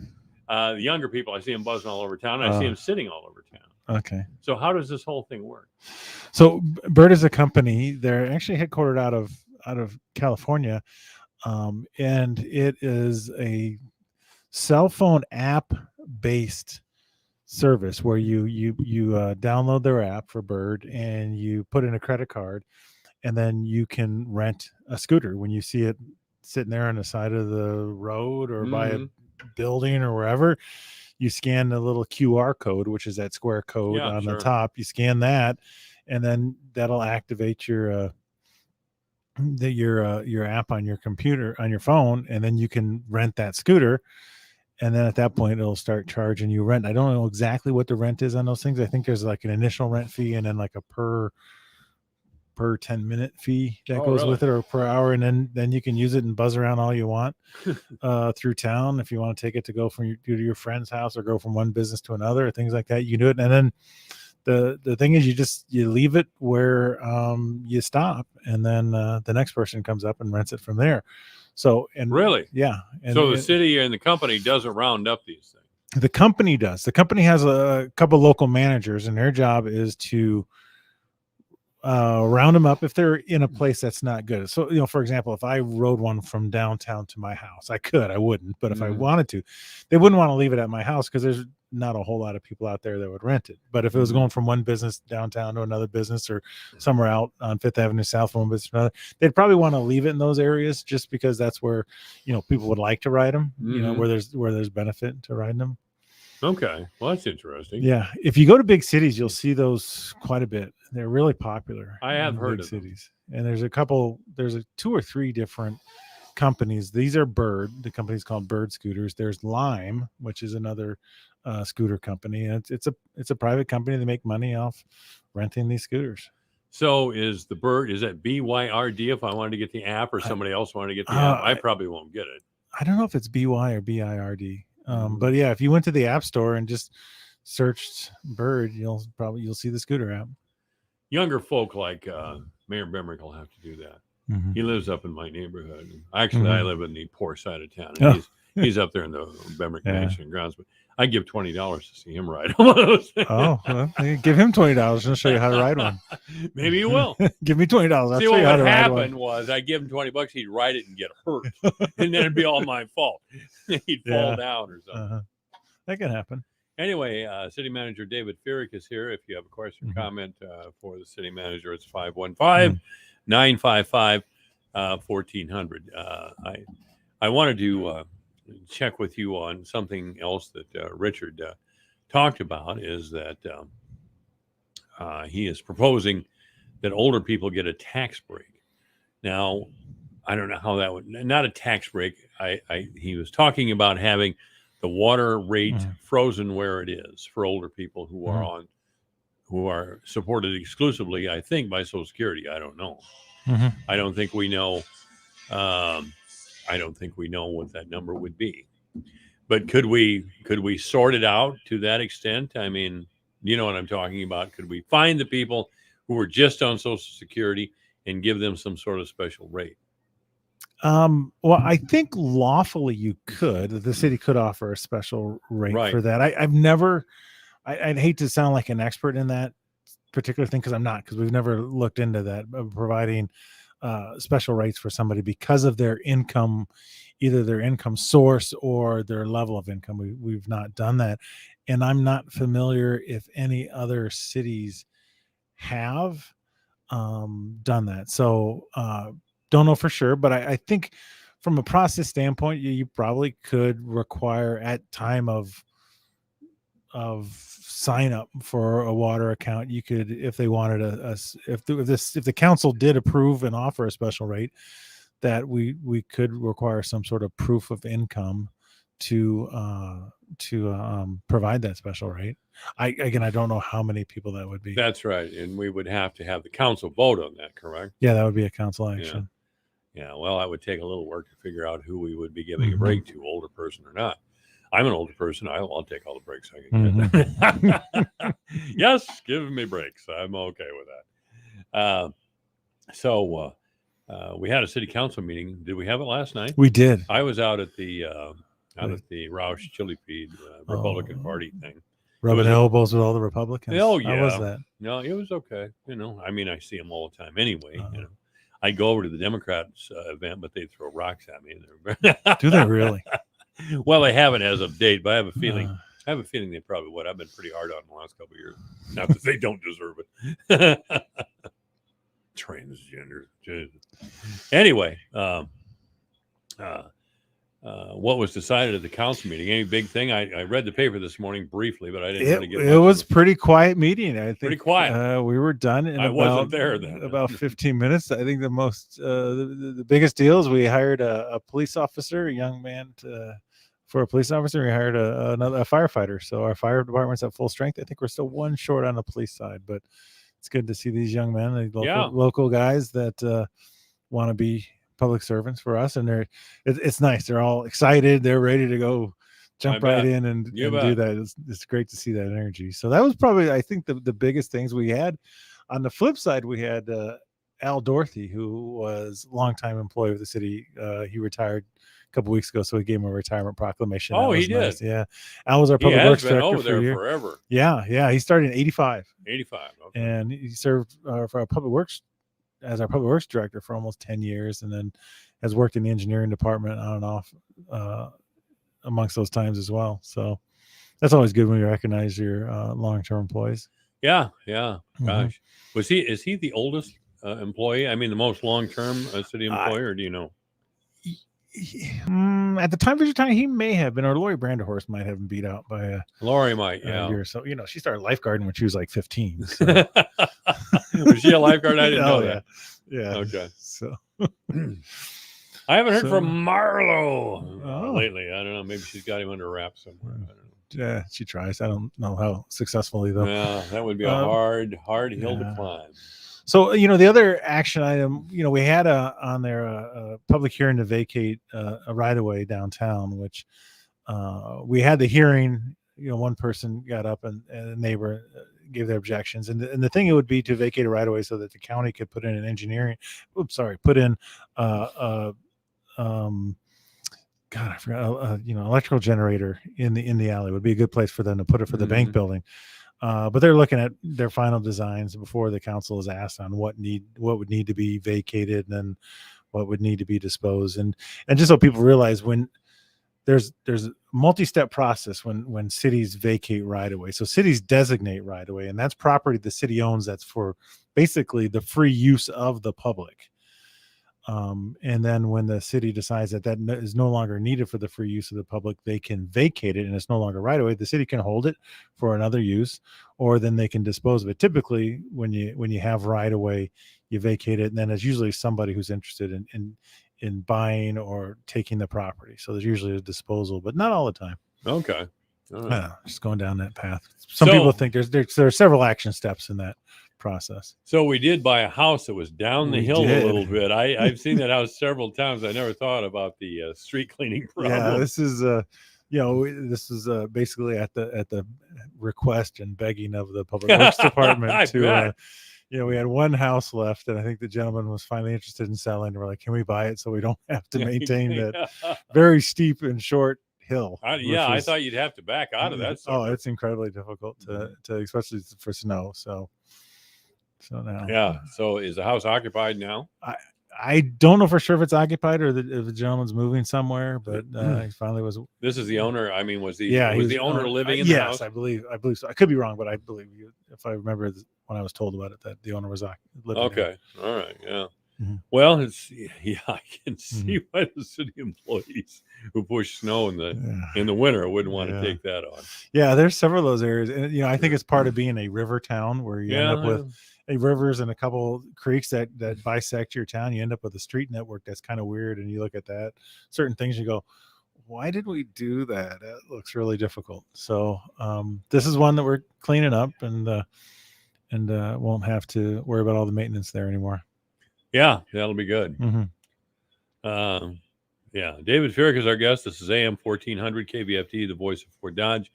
The younger people, I see them buzzing all over town. I see them sitting all over town. Okay. So how does this whole thing work? So Bird is a company. They're actually headquartered out of California, and it is a cell phone app based service where you download their app for Bird and you put in a credit card, and then you can rent a scooter when you see it sitting there on the side of the road or by a building or wherever. You scan the little QR code, which is that square code on the top. You scan that, and then that'll activate your app on your computer, on your phone, and then you can rent that scooter. And then at that point, it'll start charging you rent. I don't know exactly what the rent is on those things. I think there's like an initial rent fee and then like a per 10-minute fee that goes with it, or per hour, and then you can use it and buzz around all you want through town. If you want to take it to go to your friend's house or go from one business to another or things like that, you can do it. And then the thing is, you leave it where you stop, and then the next person comes up and rents it from there. So Really? Yeah. And so the city and the company doesn't round up these things. The company does. The company has a couple local managers, and their job is to round them up if they're in a place that's not good. So, for example, if I rode one from downtown to my house, I wouldn't, but if I wanted to, they wouldn't want to leave it at my house because there's not a whole lot of people out there that would rent it. But if it was going from one business downtown to another business or somewhere out on Fifth Avenue South from one business to another, they'd probably want to leave it in those areas just because that's where, people would like to ride them, where there's benefit to riding them. Okay. Well, that's interesting. Yeah. If you go to big cities, you'll see those quite a bit. They're really popular. I have heard big of them. cities. And there's 2 or 3 different companies. These are Bird. The company's called Bird Scooters. There's Lime, which is another scooter company. And it's a private company. They make money off renting these scooters. So is the Bird, is that BYRD if I wanted to get the app, or somebody else wanted to get the app? I probably won't get it. I don't know if it's BY or BIRD. But yeah, if you went to the App Store and just searched Bird, you'll see the scooter app. Younger folk like Mayor Bemrick will have to do that. Mm-hmm. He lives up in my neighborhood. Actually, I live in the poor side of town. Oh. And he's up there in the Bemrick Mansion grounds. But I give $20 to see him ride one of those things. Oh, well, give him $20 and I'll show you how to ride one. Maybe you will. Give me $20. I'll See, show what you how would to ride happen one. was I give him $20, he'd ride it and get hurt, and then it'd be all my fault. He'd fall down or something. That can happen. Anyway, City Manager David Ferrick is here. If you have a question or comment for the City Manager, it's 515-955-1400. I wanted to check with you on something else that Richard talked about, is that he is proposing that older people get a tax break. Now, I don't know how that would, not a tax break. He was talking about having the water rate frozen where it is for older people who are who are supported exclusively, I think, by Social Security. I don't know. I don't think we know. I don't think we know what that number would be. But could we sort it out to that extent? I mean, you know what I'm talking about. Could we find the people who are just on Social Security and give them some sort of special rate? Well, I think lawfully you could. The city could offer a special rate for that. I'd hate to sound like an expert in that particular thing because I'm not, because we've never looked into that, providing special rates for somebody because of their income, either their income source or their level of income. We've not done that. And I'm not familiar if any other cities have done that. So don't know for sure, but I think from a process standpoint, you probably could require at time of sign up for a water account. You could, if they wanted if the council did approve and offer a special rate, that we could require some sort of proof of income to provide that special rate. I don't know how many people that would be. That's right. And we would have to have the council vote on that, correct? Yeah, that would be a council action. Yeah. Well, that would take a little work to figure out who we would be giving a Mhm. break to, older person or not. I'm an older person. I'll take all the breaks I can get. Yes, give me breaks. I'm okay with that. So we had a city council meeting. Did we have it last night? We did. I was out at the Roush Chili Feed Republican Oh. Party thing. Rubbing was a- elbows with all the Republicans. Oh, How was yeah. that? No, it was okay. I mean, I see them all the time anyway. Uh-huh. I'd go over to the Democrats event, but they'd throw rocks at me. Do they really? Well, they haven't as of date, but I have a feeling. Uh, I have a feeling they probably would. I've been pretty hard on them the last couple of years. Not that they don't deserve it. Transgender. Jesus. Anyway, what was decided at the council meeting? Any big thing? I read the paper this morning briefly, but I didn't really get. it much was of it. pretty quiet meeting. I think Pretty quiet. We were done in I about, wasn't there then. about 15 minutes. I think the most the biggest deal is we hired a police officer, a young man for a police officer. We hired a firefighter. So our fire department's at full strength. I think we're still one short on the police side, but it's good to see these young men, the local guys that want to be public servants for us, and it's nice. They're all excited. They're ready to go jump right in and do that. It's great to see that energy. So that was probably, I think, the biggest things we had. On the flip side, we had Al Dorothy, who was a longtime employee of the city. He retired a couple weeks ago, so we gave him a retirement proclamation. Oh, That he was nice. did. Yeah, Al was our He public has works been director over for there a year. forever. Yeah, he started in '85. 85. Okay. And he served for our public works as our public works director for almost 10 years, and then has worked in the engineering department on and off amongst those times as well. So that's always good when you recognize your long-term employees. Yeah. Mhm. Gosh, is he the oldest employee? I mean, the most long-term city employee, or do you know? At the time of your time, he may have been, or Lori Branderhorst might have been beat out by Lori might. a Yeah. year or so. She started lifeguarding when she was like 15. So. Was she a lifeguard? I didn't know Oh, that. Yeah. Okay. So I haven't heard So- from Marlo Oh. lately. I don't know. Maybe she's got him under wraps somewhere. I don't know. yeah, she tries. I don't know how successfully though. Yeah, that would be a hard hill to yeah. climb. So, the other action item, we had on there a public hearing to vacate a right of way downtown, which we had the hearing. One person got up and a neighbor gave their objections, and the thing it would be to vacate a right of way so that the county could put in God, I forgot. Electrical generator in the alley would be a good place for them to put it for the bank building. But they're looking at their final designs before the council is asked on what would need to be vacated and then what would need to be disposed. And just so people realize, when there's a multi-step process when cities vacate right away. So cities designate right away, and that's property the city owns that's for basically the free use of the public. And then when the city decides that is no longer needed for the free use of the public, they can vacate it and it's no longer right away. The city can hold it for another use, or then they can dispose of it. Typically, when you have right away, you vacate it, and then there's usually somebody who's interested in buying or taking the property. So there's usually a disposal, but not all the time. Okay. All right. Just going down that path. Some people think there are several action steps in that process. So we did buy a house that was down the We hill did. a little bit. I've seen that house several times. I never thought about the street cleaning problem. Yeah, this is this is basically at the request and begging of the public works I department to bet. we had one house left, and I think the gentleman was finally interested in selling. We're like, can we buy it so we don't have to maintain that very steep and short hill? I which thought you'd have to back out of that. Oh, it's incredibly difficult to especially for snow. So now, Yeah. So is the house occupied now? I don't know for sure if it's occupied or if the gentleman's moving somewhere, but he finally was. This is the owner. I mean, was Yeah, he was the owner living in the yes, house? I believe so. I could be wrong, but I believe if I remember when I was told about it, that the owner was living there. Okay. All right. Yeah. Well, yeah, I can see why the city employees who push snow in the winter wouldn't want to take that on. Yeah, there's several of those areas, and I think it's part of being a river town where you end up with rivers and a couple creeks that bisect your town. You end up with a street network that's kind of weird, and you look at that certain things, you go, why did we do that? That looks really difficult. So this is one that we're cleaning up, and won't have to worry about all the maintenance there anymore. Yeah, that'll be good. Yeah, David Ferrick is our guest. This is AM 1400 KBFT, the voice of Fort Dodge.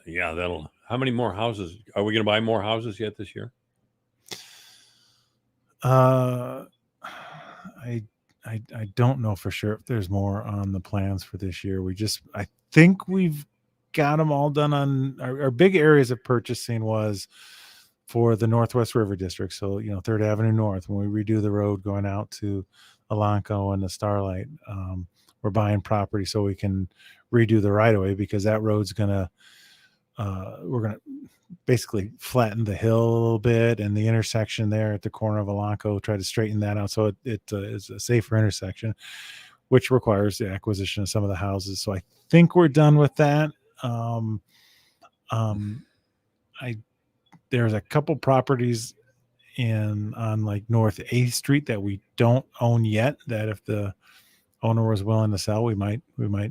Yeah, how many more houses? Are we going to buy more houses yet this year? I don't know for sure if there's more on the plans for this year. I think we've got them all done on our big areas of purchasing was for the Northwest River District. So, 3rd Avenue North, when we redo the road going out to Elanco and the Starlight, we're buying property so we can redo the right of way, because that road's we're going to basically flatten the hill a little bit, and the intersection there at the corner of Elanco, try to straighten that out. So it is a safer intersection, which requires the acquisition of some of the houses. So I think we're done with that. There's a couple properties on like North 8th Street that we don't own yet, that if the owner was willing to sell, we might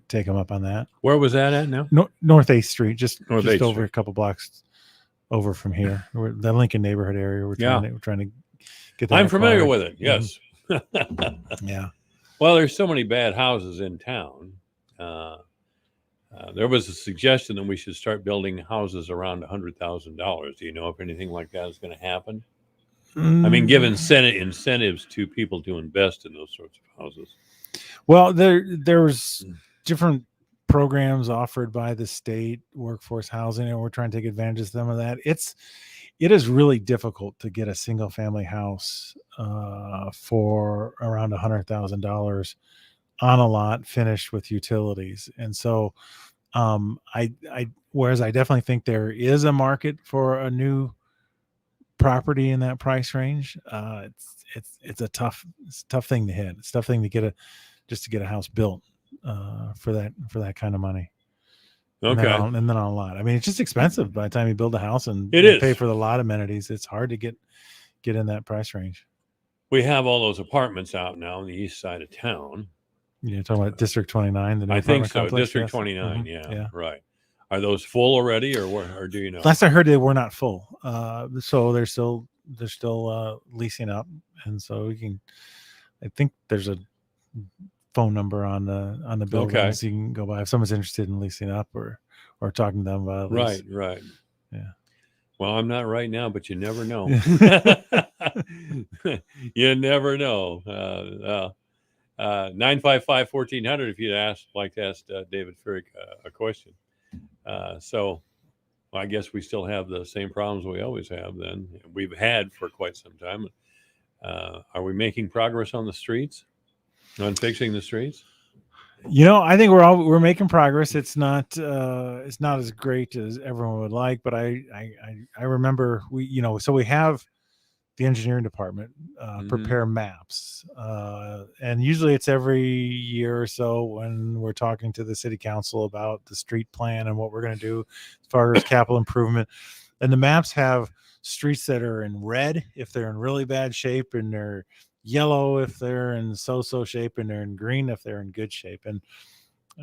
take them up on that. Where was that at now? North 8th Street, just North 8th over Street. a couple blocks over from here. The Lincoln neighborhood area. We're trying to get that. I'm familiar acquired. with it. Yes. Yeah. Well, there's so many bad houses in town. There was a suggestion that we should start building houses around $100,000. Do you know if anything like that is going to happen? I mean, give incentives to people to invest in those sorts of houses. Well, there's different programs offered by the state workforce housing, and we're trying to take advantage of some of that. It is really difficult to get a single family house for around $100,000 on a lot finished with utilities. And so whereas I definitely think there is a market for a new property in that price range, it's a tough thing to hit. It's a tough thing to get a house built for that kind of money. Okay. And then on a lot. I mean, it's just expensive by the time you build a house and It is. pay for the lot amenities. It's hard to get in that price range. We have all those apartments out now on the east side of town. You're talking about District 29, the new I think apartment so. complex? District Yes. 29. Mhm. Yeah, right. Are those full already, or do you know? Last I heard, they were not full. So they're still leasing up, and so I think there's a phone number on the building, Okay. so you can go by if someone's interested in leasing up or talking to them about a lease. Right. Yeah. Well, I'm not right now, but you never know. You never know. 955-1400 if you'd like to ask David Ferrick a question. So I guess we still have the same problems we always have then. We've had for quite some time. Are we making progress on the streets? On fixing the streets? I think we're making progress. It's not as great as everyone would like, but I remember we have the engineering department prepare maps, and usually it's every year or so when we're talking to the city council about the street plan and what we're going to do as far as capital improvement. And the maps have streets that are in red if they're in really bad shape, and they're yellow if they're in so-so shape, and they're in green if they're in good shape. And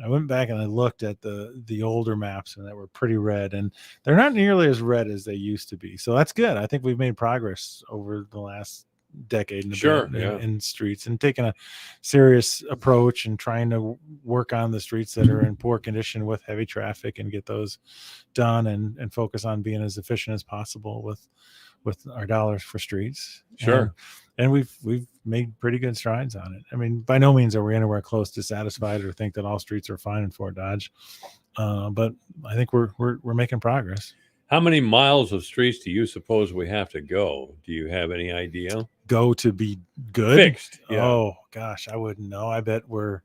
I went back and I looked at the older maps, and that were pretty red, and they're not nearly as red as they used to be. So that's good. I think we've made progress over the last decade and a bit in streets, and taking a serious approach and trying to work on the streets that are in poor condition with heavy traffic and get those done, and focus on being as efficient as possible with our dollars for streets. Sure. And we've made pretty good strides on it. I mean, by no means are we anywhere close to satisfied or think that all streets are fine in Fort Dodge, but I think we're making progress. How many miles of streets do you suppose we have to go? Do you have any idea? Go to be good? Fixed. Yeah. Oh gosh, I wouldn't know. I bet we're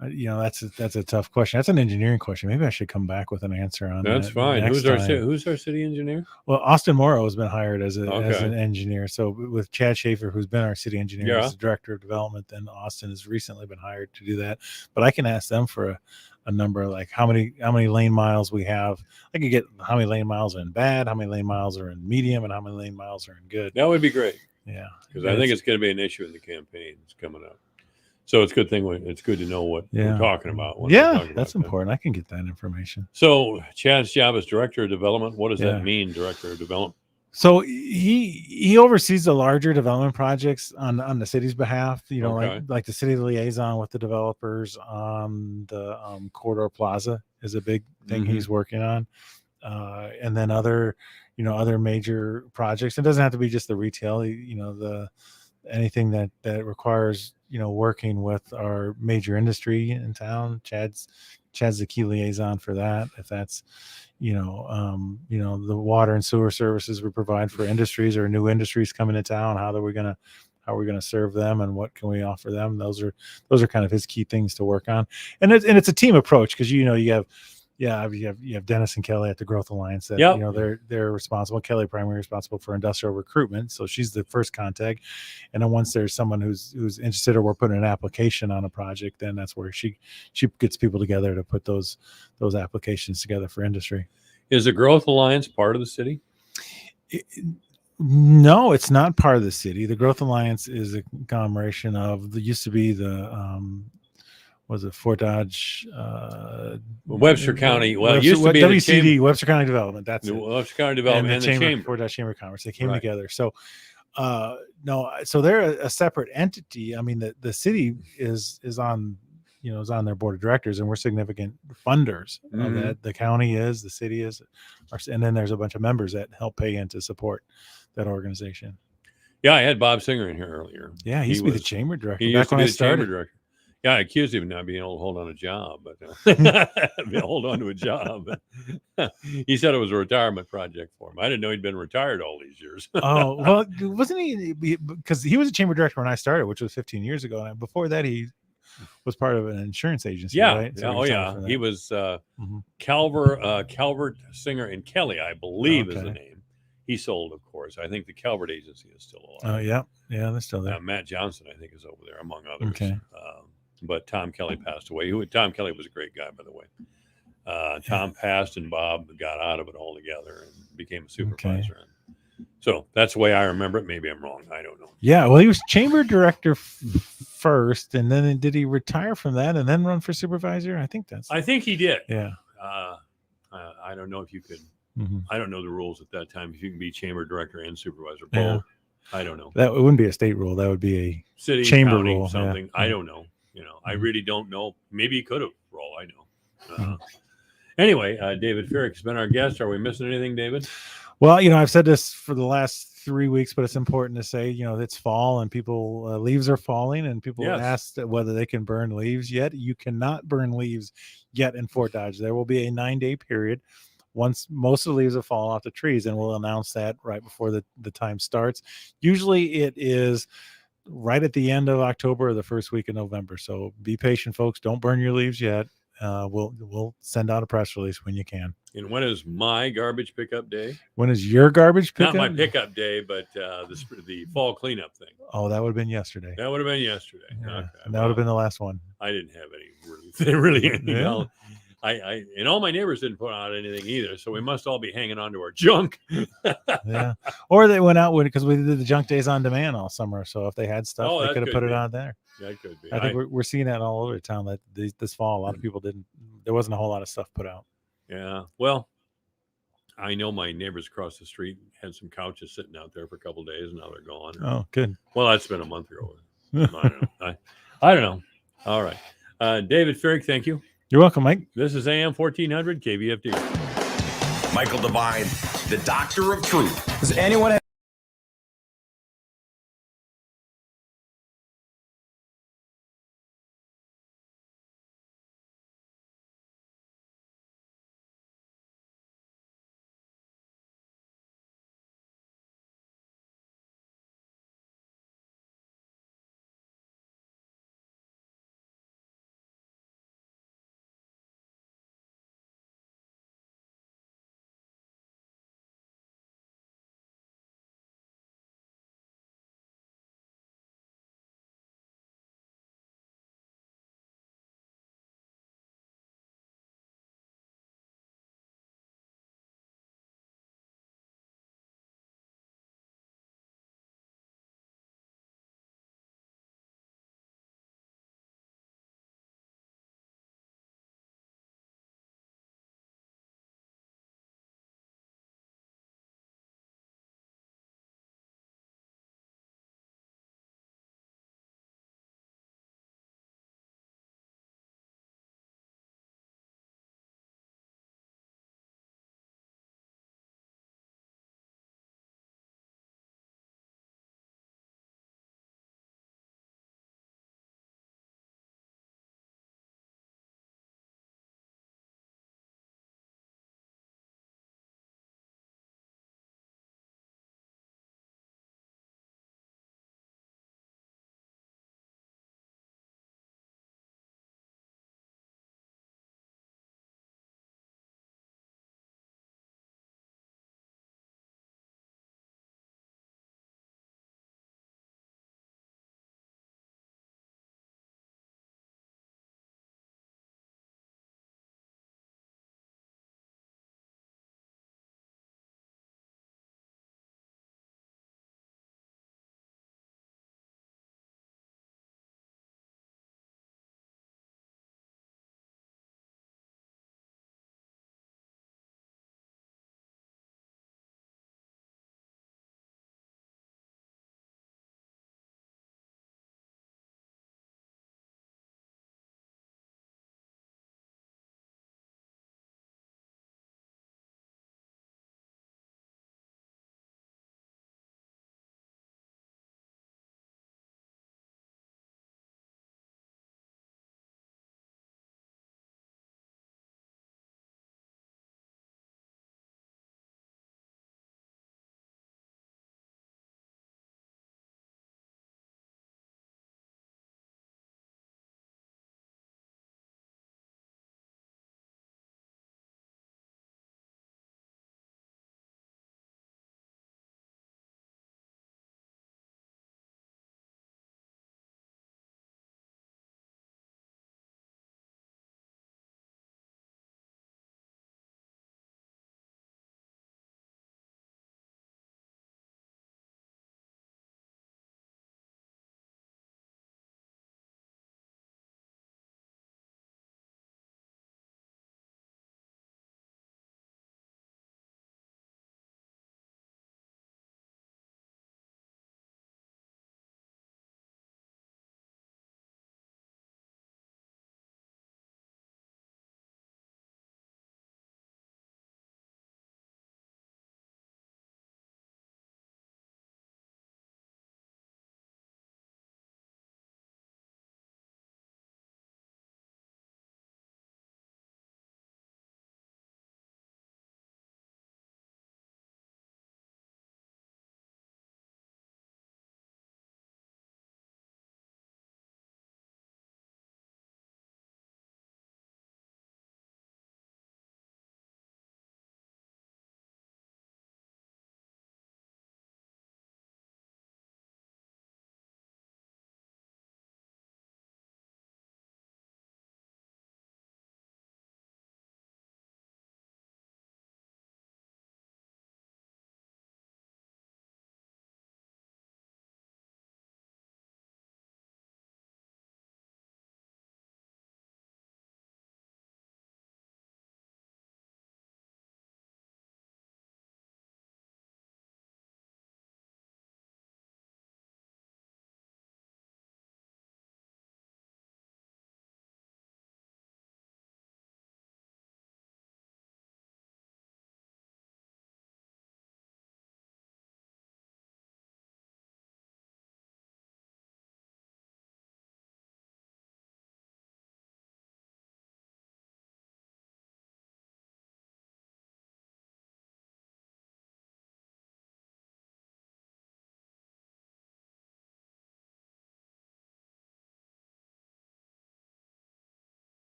That's a tough question. That's an engineering question. Maybe I should come back with an answer on That's that fine. next time. Who's our city engineer? Well, Austin Morrow has been hired as an Okay. engineer. So with Chad Schaefer, who's been our city engineer Yeah. as the director of development, then Austin has recently been hired to do that. But I can ask them for a number, like how many lane miles we have. I could get how many lane miles are in bad, how many lane miles are in medium, and how many lane miles are in good. That would be great, Yeah, because I think it's going to be an issue in the campaign. It's coming up. So it's good to know what we're talking about. when we're Yeah, talking that's about that. important. I can get that information. So Chad's job is director of development. What does Yeah. that mean, director of development? So he oversees the larger development projects on the city's behalf. Okay. Like the city liaison with the developers on the Corridor Plaza is a big thing Mhm. he's working on, and then other major projects. It doesn't have to be just the retail. Anything that requires working with our major industry in town. Chad's the key liaison for that. If that's the water and sewer services we provide for industries or new industries coming to town, how are we gonna serve them and what can we offer them? Those are kind of his key things to work on. And it's a team approach, because you have Dennis and Kelly at the Growth Alliance that Yep. they're responsible. Kelly primarily responsible for industrial recruitment, so she's the first contact. And then once there's someone who's interested or we're putting an application on a project, then that's where she gets people together to put those applications together for industry. Is the Growth Alliance part of the city? No, it's not part of the city. The Growth Alliance is a conglomeration of used to be the was it Fort Dodge, Webster County. Well, it Webster, used to be the WCD, Chamber, Webster County Development. That's the it. Webster County Development, and the Chamber. Fort Dodge Chamber of Commerce. They came Right. together. So, no, so they're a separate entity. I mean, the city is on their board of directors, and we're significant funders of Mhm. that. The county is, the city is, and then there's a bunch of members that help pay in to support that organization. Yeah, I had Bob Singer in here earlier. Yeah, he used to be the chamber director He back used to when be I the chamber started. director. Yeah, I accused him of not being able to hold on a job, but hold on to a job. He said it was a retirement project for him. I didn't know he'd been retired all these years. Oh, well, wasn't he? Because he was a chamber director when I started, which was 15 years ago. And before that, he was part of an insurance agency. Yeah, right? yeah, he oh retired yeah. from He that. was Mhm. Calvert Singer and Kelly, I believe, is the Okay. name. He sold, of course. I think the Calvert agency is still alive. Yeah, they're still there. Matt Johnson, I think, is over there, among others. Okay. But Tom Kelly passed away. Tom Kelly was a great guy, by the way. Tom passed, and Bob got out of it altogether and became a supervisor. So that's the way I remember it. Maybe I'm wrong. I don't know. Yeah, well, he was chamber director first, and then did he retire from that and then run for supervisor? I think he did. Yeah. I don't know if you could. Mhm. I don't know the rules at that time. If you can be chamber director and supervisor, both. Yeah. I don't know. That wouldn't be a state rule. That would be a City, chamber county, rule. something. Yeah. I don't know. I Mhm. really don't know. Maybe he could have, for all I know. Anyway, David Ferrick has been our guest. Are we missing anything, David? Well, I've said this for the last 3 weeks, but it's important to say, it's fall and people leaves are falling, and people Yes. asked whether they can burn leaves yet. You cannot burn leaves yet in Fort Dodge. There will be a 9-day period once most of the leaves have fallen off the trees, and we'll announce that right before the time starts. Usually it is right at the end of October or the first week of November. So be patient, folks. Don't burn your leaves yet. We'll send out a press release when you can. And when is my garbage pickup day? When is your garbage pickup? Not my pickup day, but the fall cleanup thing. Oh, that would have been yesterday. That would have been yesterday. Yeah, Okay. and that would have been the last one. I didn't have any really anything Yeah. else. I and all my neighbors didn't put out anything either, so we must all be hanging on to our junk. Yeah, or they went out with it because we did the junk days on demand all summer. So if they had stuff, Oh, they that could have could put it be. on there. That could be. I think we're seeing that all over town. That this fall, a lot of people didn't. There wasn't a whole lot of stuff put out. Yeah. Well, I know my neighbors across the street had some couches sitting out there for a couple of days, and now they're gone. Oh, good. Well, that's been a month ago. I don't know. I don't know. All right. David Ferrick, thank you. You're welcome, Mike. This is AM 1400 KVFD. Michael Devine, the Doctor of Truth. Does anyone have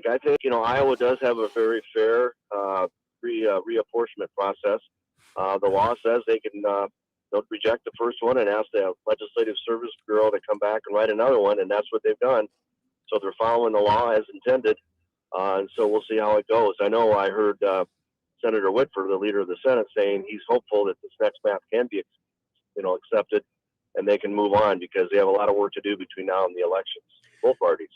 optimistic. I think, Iowa does have a very fair reapportionment process. The law says they can they'll reject the first one and ask the Legislative Service Bureau to come back and write another one, and that's what they've done. So they're following the law as intended, and so we'll see how it goes. I know I heard Senator Whitford, the leader of the Senate, saying he's hopeful that this next map can be, accepted, and they can move on because they have a lot of work to do between now and the elections, both parties.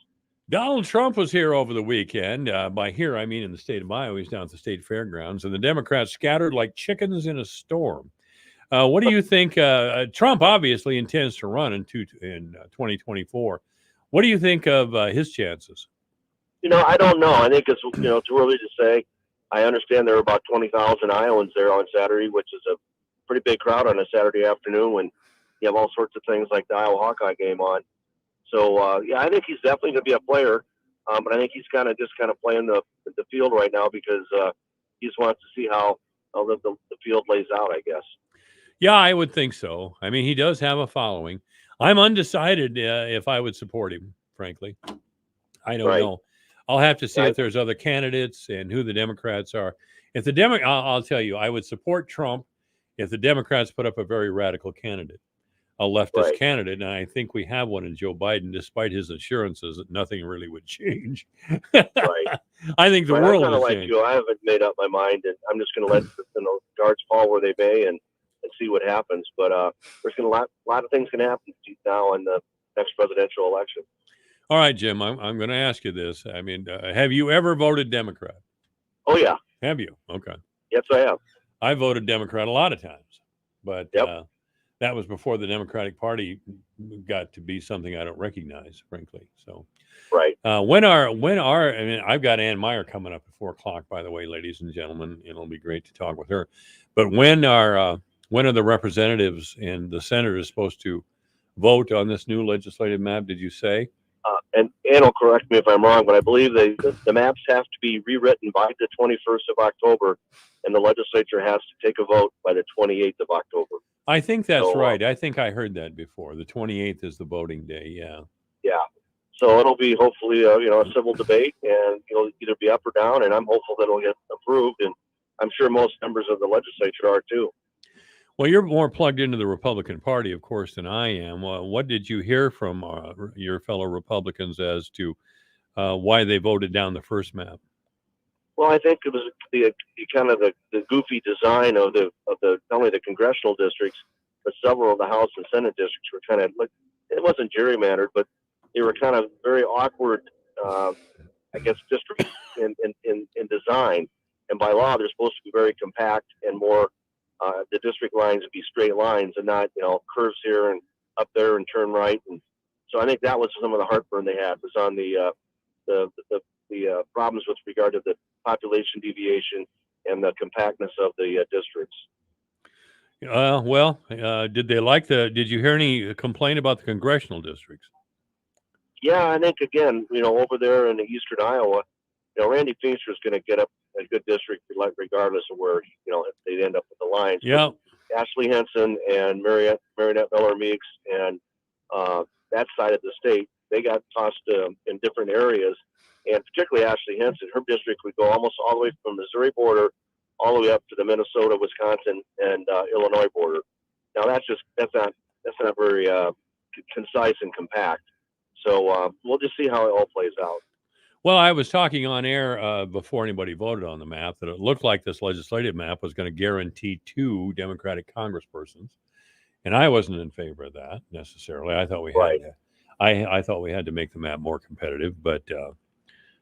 Donald Trump was here over the weekend. By here, I mean in the state of Iowa. He's down at the state fairgrounds, and the Democrats scattered like chickens in a storm. What do you think? Trump obviously intends to run in 2024. What do you think of his chances? I don't know. I think it's too early to say. I understand there were about 20,000 Iowans there on Saturday, which is a pretty big crowd on a Saturday afternoon when you have all sorts of things like the Iowa Hawkeye game on. So yeah, I think he's definitely going to be a player, but I think he's kind of playing the field right now because he just wants to see how the field lays out, I guess. Yeah, I would think so. I mean, he does have a following. I'm undecided if I would support him, frankly. I don't know. I'll have to see if there's other candidates and who the Democrats are. If the I'll tell you, I would support Trump if the Democrats put up a very radical candidate, a leftist candidate, and I think we have one in Joe Biden, despite his assurances that nothing really would change. I think the world will change. You, I haven't made up my mind, and I'm just going to let the cards fall where they may and see what happens. But there's going to a lot of things can happen now in the next presidential election. All right, Jim, I'm going to ask you this. I mean, have you ever voted Democrat? Oh, yeah. Have you? Okay. Yes, I have. I voted Democrat a lot of times, but that was before the Democratic Party got to be something I don't recognize, frankly. So, when are I mean, I've got Ann Meyer coming up at 4:00, by the way, ladies and gentlemen. It'll be great to talk with her. But when are the representatives and the senators supposed to vote on this new legislative map? Did you say? And Ann will correct me if I'm wrong, but I believe the maps have to be rewritten by the 21st of October, and the legislature has to take a vote by the 28th of October. I think that's right. I think I heard that before. The 28th is the voting day. Yeah. Yeah. So it'll be hopefully a civil debate, and it'll either be up or down. And I'm hopeful that it'll get approved, and I'm sure most members of the legislature are too. Well, you're more plugged into the Republican Party, of course, than I am. What did you hear from your fellow Republicans as to why they voted down the first map? Well, I think it was the goofy design of the not only the congressional districts, but several of the House and Senate districts were kind of it wasn't gerrymandered, but they were kind of very awkward, I guess, districts in design. And by law, they're supposed to be very compact and more. The district lines would be straight lines and not, curves here and up there and turn right. And so I think that was some of the heartburn they had was on the problems with regard to the population deviation and the compactness of the districts. Did you hear any complaint about the congressional districts? Yeah, I think again, over there in the eastern Iowa, Randy Feenstra is going to get up a good district regardless of where, if they end up with the lines. Yeah. Ashley Henson and Marinette Miller Meeks and that side of the state, they got tossed in different areas. And particularly Ashley Henson, her district would go almost all the way from the Missouri border all the way up to the Minnesota, Wisconsin, and Illinois border. Now that's not very concise and compact. So we'll just see how it all plays out. Well, I was talking on air before anybody voted on the map that it looked like this legislative map was going to guarantee 2 Democratic congresspersons, and I wasn't in favor of that necessarily. I thought we had I thought we had to make the map more competitive, but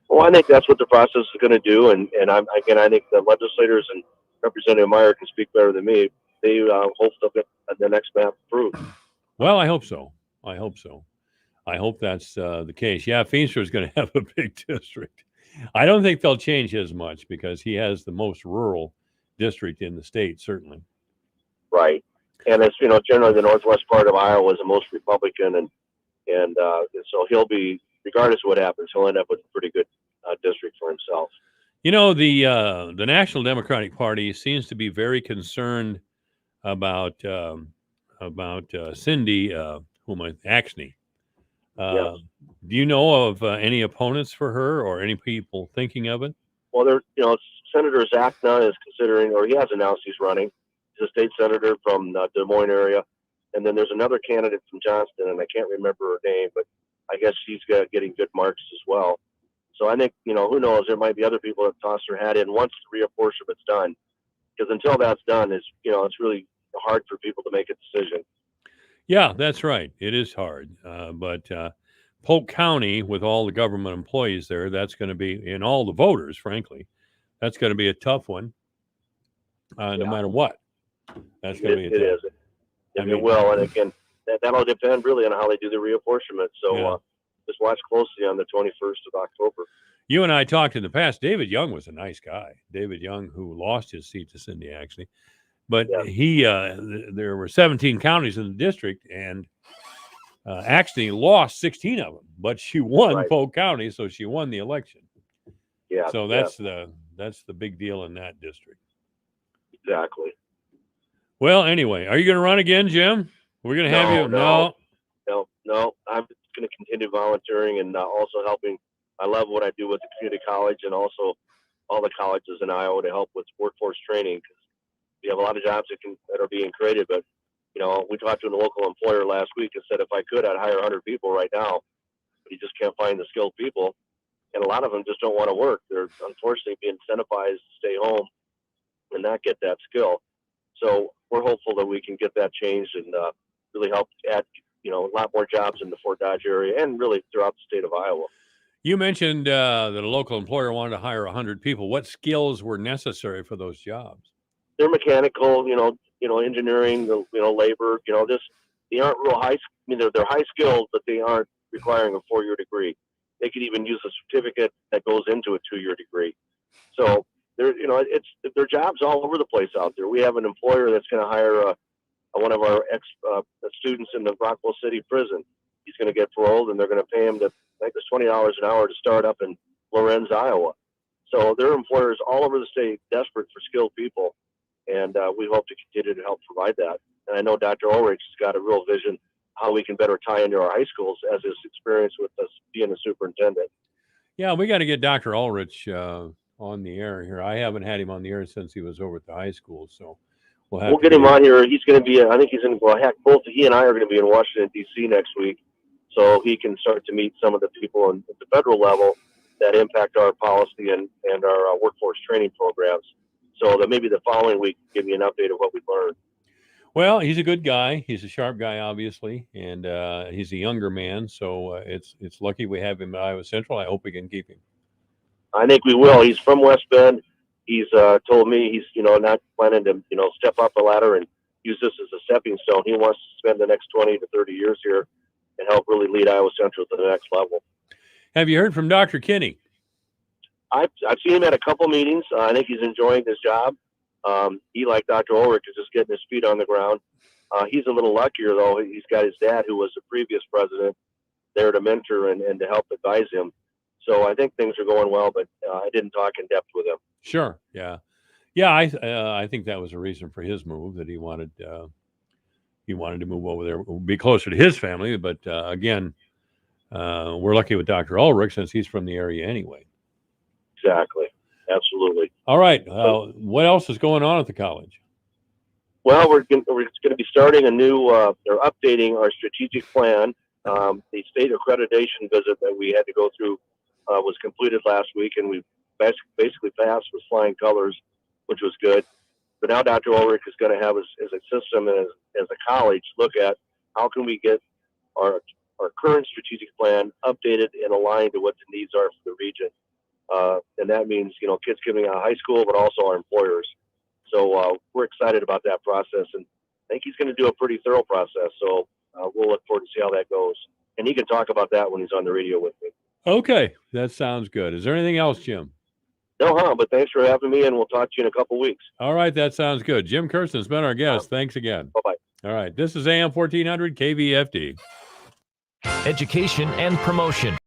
well, I think that's what the process is going to do, and I think the legislators and Representative Meyer can speak better than me. They hope to get the next map approved. Well, I hope so. I hope that's the case. Yeah, Feenstra is going to have a big district. I don't think they'll change his much because he has the most rural district in the state, certainly. Right. And it's, generally the northwest part of Iowa is the most Republican, and so he'll be, regardless of what happens, he'll end up with a pretty good district for himself. The National Democratic Party seems to be very concerned about Cindy Axne. Do you know of any opponents for her or any people thinking of it? Well, Senator Zachna is considering, or he has announced he's running. He's a state senator from Des Moines area. And then there's another candidate from Johnston, and I can't remember her name, but I guess she's getting good marks as well. So I think, who knows? There might be other people that toss their hat in once the reapportionment's done. Because until that's done, it's really hard for people to make a decision. Yeah, that's right. It is hard. But Polk County, with all the government employees there, that's going to be, and all the voters, frankly, that's going to be a tough one, no matter what. That's going to be a tough. It is. It will. And again, that'll depend really on how they do the reapportionment. So just watch closely on the 21st of October. You and I talked in the past. David Young was a nice guy. David Young, who lost his seat to Cindy, actually. But he, there were 17 counties in the district, and actually lost 16 of them. But she won Polk County, so she won the election. Yeah. So that's the big deal in that district. Exactly. Well, anyway, are you going to run again, Jim? We're going to have you. No. I'm just going to continue volunteering and also helping. I love what I do with the community college and also all the colleges in Iowa to help with workforce training, because we have a lot of jobs that are being created. But we talked to a local employer last week and said if I could, I'd hire 100 people right now, but you just can't find the skilled people, and a lot of them just don't want to work. They're unfortunately being incentivized to stay home and not get that skill. So we're hopeful that we can get that changed and really help add, a lot more jobs in the Fort Dodge area and really throughout the state of Iowa. You mentioned that a local employer wanted to hire 100 people. What skills were necessary for those jobs? They're mechanical, engineering, labor, they aren't real high. I mean, they're high skilled, but they aren't requiring a 4-year degree. They could even use a certificate that goes into a 2-year degree. So there are jobs all over the place out there. We have an employer that's going to hire one of our students in the Rockwell City prison. He's going to get paroled, and they're going to pay him I think it's $20 an hour to start up in Lorenz, Iowa. So there are employers all over the state desperate for skilled people, and we hope to continue to help provide that. And I know Dr. Ulrich has got a real vision how we can better tie into our high schools as his experience with us being a superintendent. Yeah, we got to get Dr. Ulrich on the air here. I haven't had him on the air since he was over at the high school, so we'll get him on here. He's going to be, I think he's in, both he and I are going to be in Washington, D.C. next week, so he can start to meet some of the people at the federal level that impact our policy and our workforce training programs. So that maybe the following week give you an update of what we've learned. Well, he's a good guy. He's a sharp guy, obviously, and he's a younger man. So it's lucky we have him at Iowa Central. I hope we can keep him. I think we will. He's from West Bend. He's told me he's not planning to step up the ladder and use this as a stepping stone. He wants to spend the next 20 to 30 years here and help really lead Iowa Central to the next level. Have you heard from Dr. Kinney? I've seen him at a couple meetings. I think he's enjoying his job. He, like Dr. Ulrich, is just getting his feet on the ground. He's a little luckier, though. He's got his dad, who was the previous president, there to mentor and to help advise him. So I think things are going well, but I didn't talk in depth with him. Sure. Yeah. I think that was a reason for his move, that he wanted to move over there, be closer to his family. But again, we're lucky with Dr. Ulrich since he's from the area anyway. Exactly. Absolutely. All right. What else is going on at the college? Well, we're going to be starting a new, or updating our strategic plan. The state accreditation visit that we had to go through was completed last week, and we basically passed with flying colors, which was good. But now Dr. Ulrich is going to have as a system and as a college look at how can we get our current strategic plan updated and aligned to what the needs are for the region. And that means, kids coming out of high school, but also our employers. So we're excited about that process, and I think he's going to do a pretty thorough process. So we'll look forward to see how that goes. And he can talk about that when he's on the radio with me. Okay, that sounds good. Is there anything else, Jim? No, but thanks for having me, and we'll talk to you in a couple weeks. All right, that sounds good. Jim Kirsten's been our guest. Thanks again. Bye-bye. All right, this is AM 1400 KVFD. Education and promotion.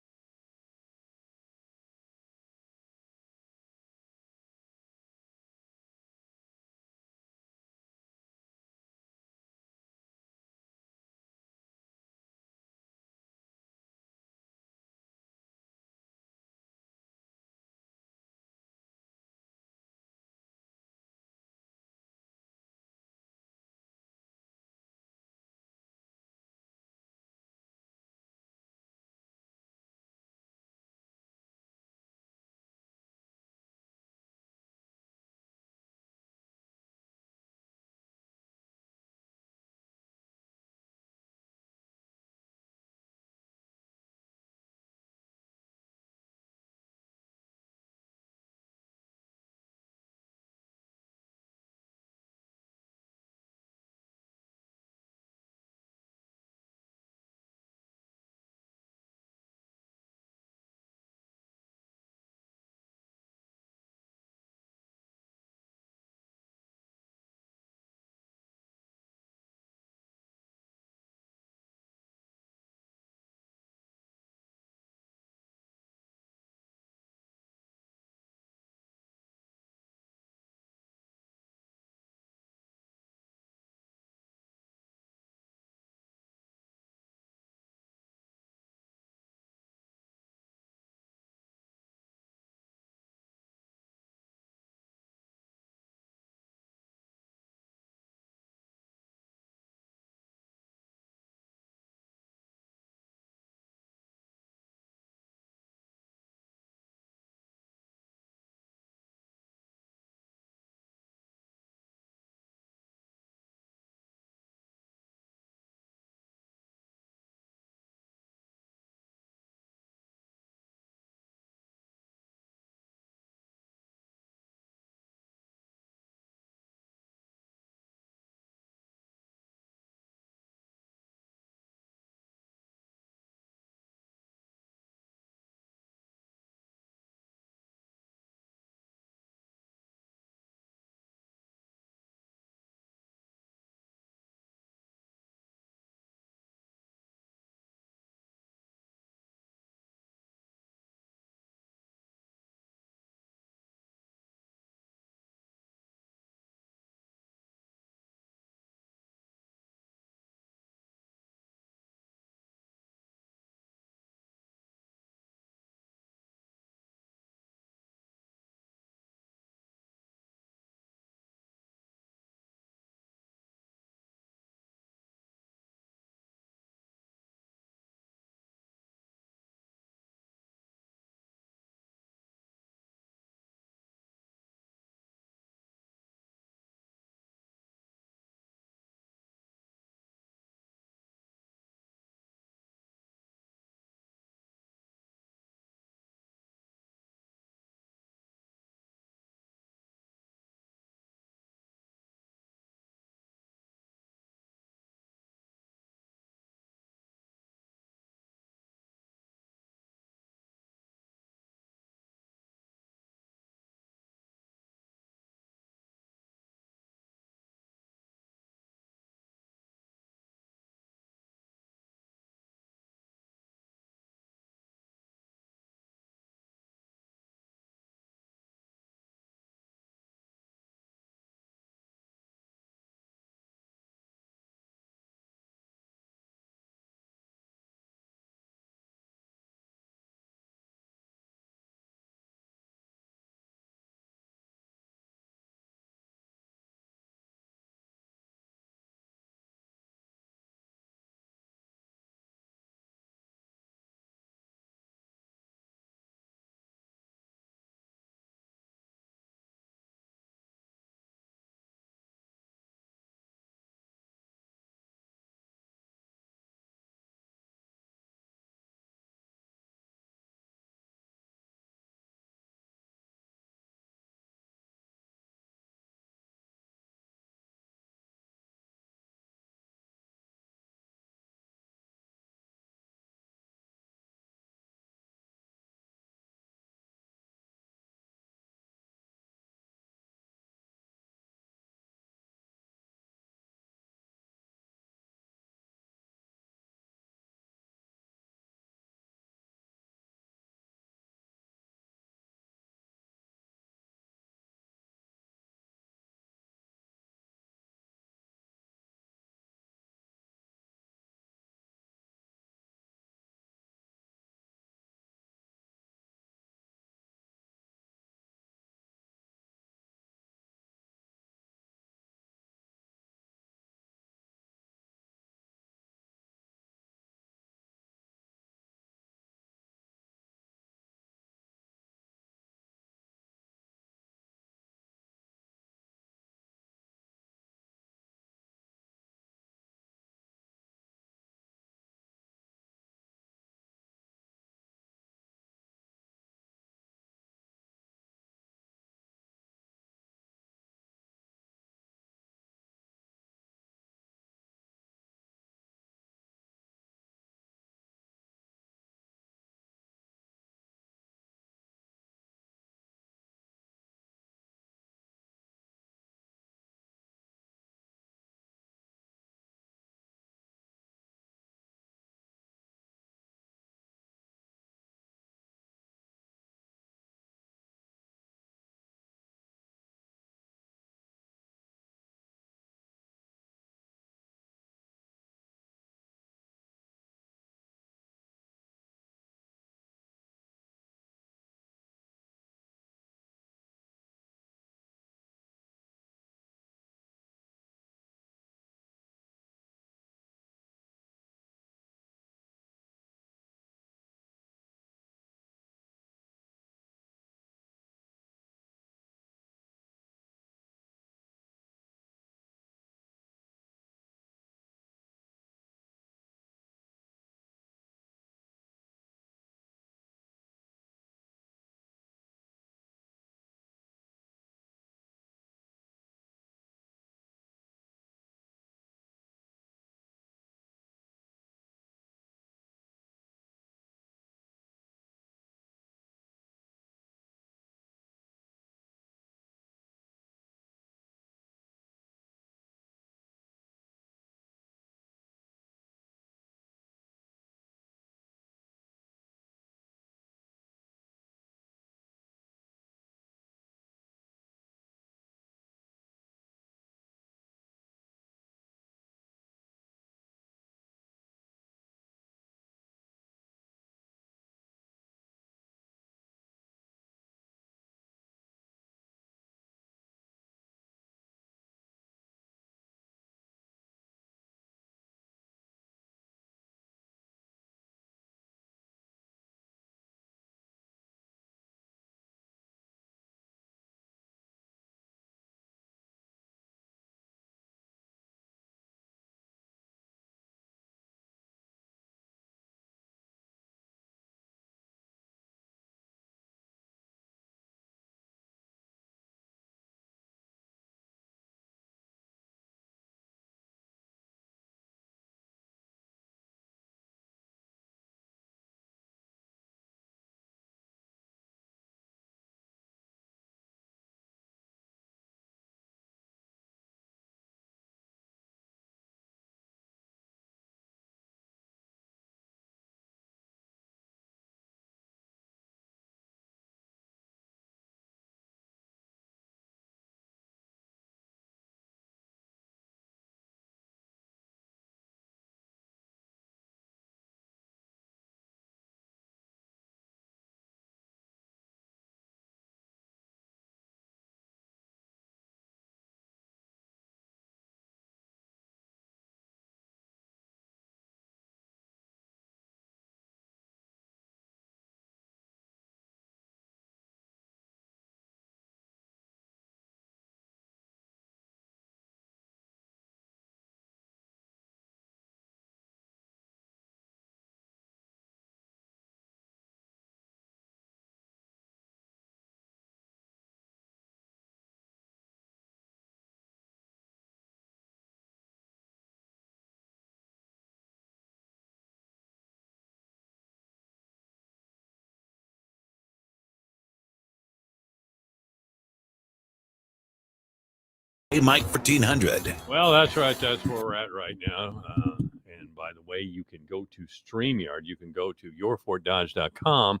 Hey, Mike for 1400. Well, that's right. That's where we're at right now. And by the way, you can go to StreamYard. You can go to yourfortdodge.com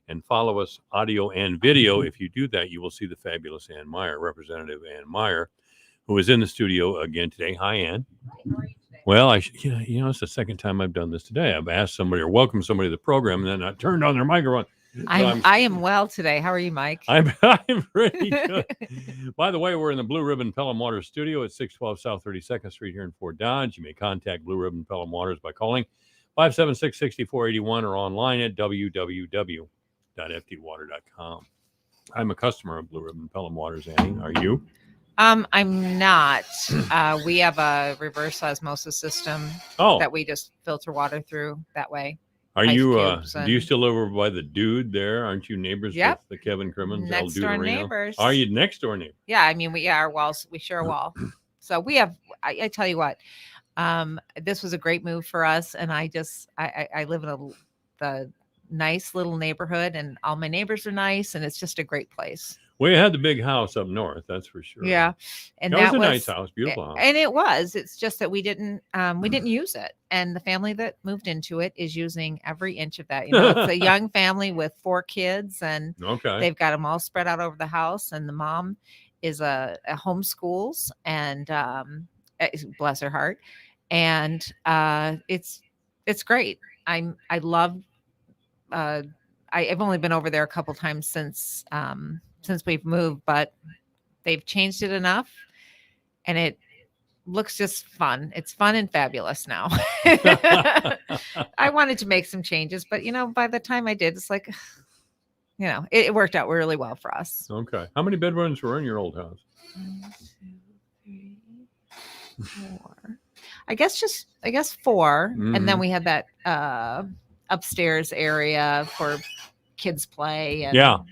and follow us audio and video. If you do that, you will see the fabulous Ann Meyer, Representative Ann Meyer, who is in the studio again today. Hi, Ann. Well, it's the second time I've done this today. I've asked somebody or welcomed somebody to the program, and then I turned on their microphone. I am well today. How are you, Mike? I'm pretty good. By the way, we're in the Blue Ribbon Pelham Waters studio at 612 South 32nd Street here in Fort Dodge. You may contact Blue Ribbon Pelham Waters by calling 576-6481 or online at www.ftwater.com. I'm a customer of Blue Ribbon Pelham Waters, Annie. Are you? I'm not. We have a reverse osmosis system that we just filter water through that way. Are you, do you still live over by the dude there? Aren't you neighbors with the Kevin Crimmins? Next door neighbors. Are you next door neighbors? Yeah, I mean, our walls, we share a wall. So we have, I tell you what, this was a great move for us. And I live in the nice little neighborhood and all my neighbors are nice and it's just a great place. Well, you had the big house up north, that's for sure. Yeah, and that was a nice house, beautiful house. And it was. It's just that we didn't use it, and the family that moved into it is using every inch of that. You know, it's a young family with 4 kids, and they've got them all spread out over the house. And the mom is a homeschools, and bless her heart, and it's great. I love. I've only been over there a couple times since we've moved, but they've changed it enough and it looks just fun. It's fun and fabulous now. I wanted to make some changes, but by the time I did, it's like, it worked out really well for us. Okay. How many bedrooms were in your old house? 1, 2, 3, 4. I guess 4. Mm-hmm. And then we had that upstairs area for kids play and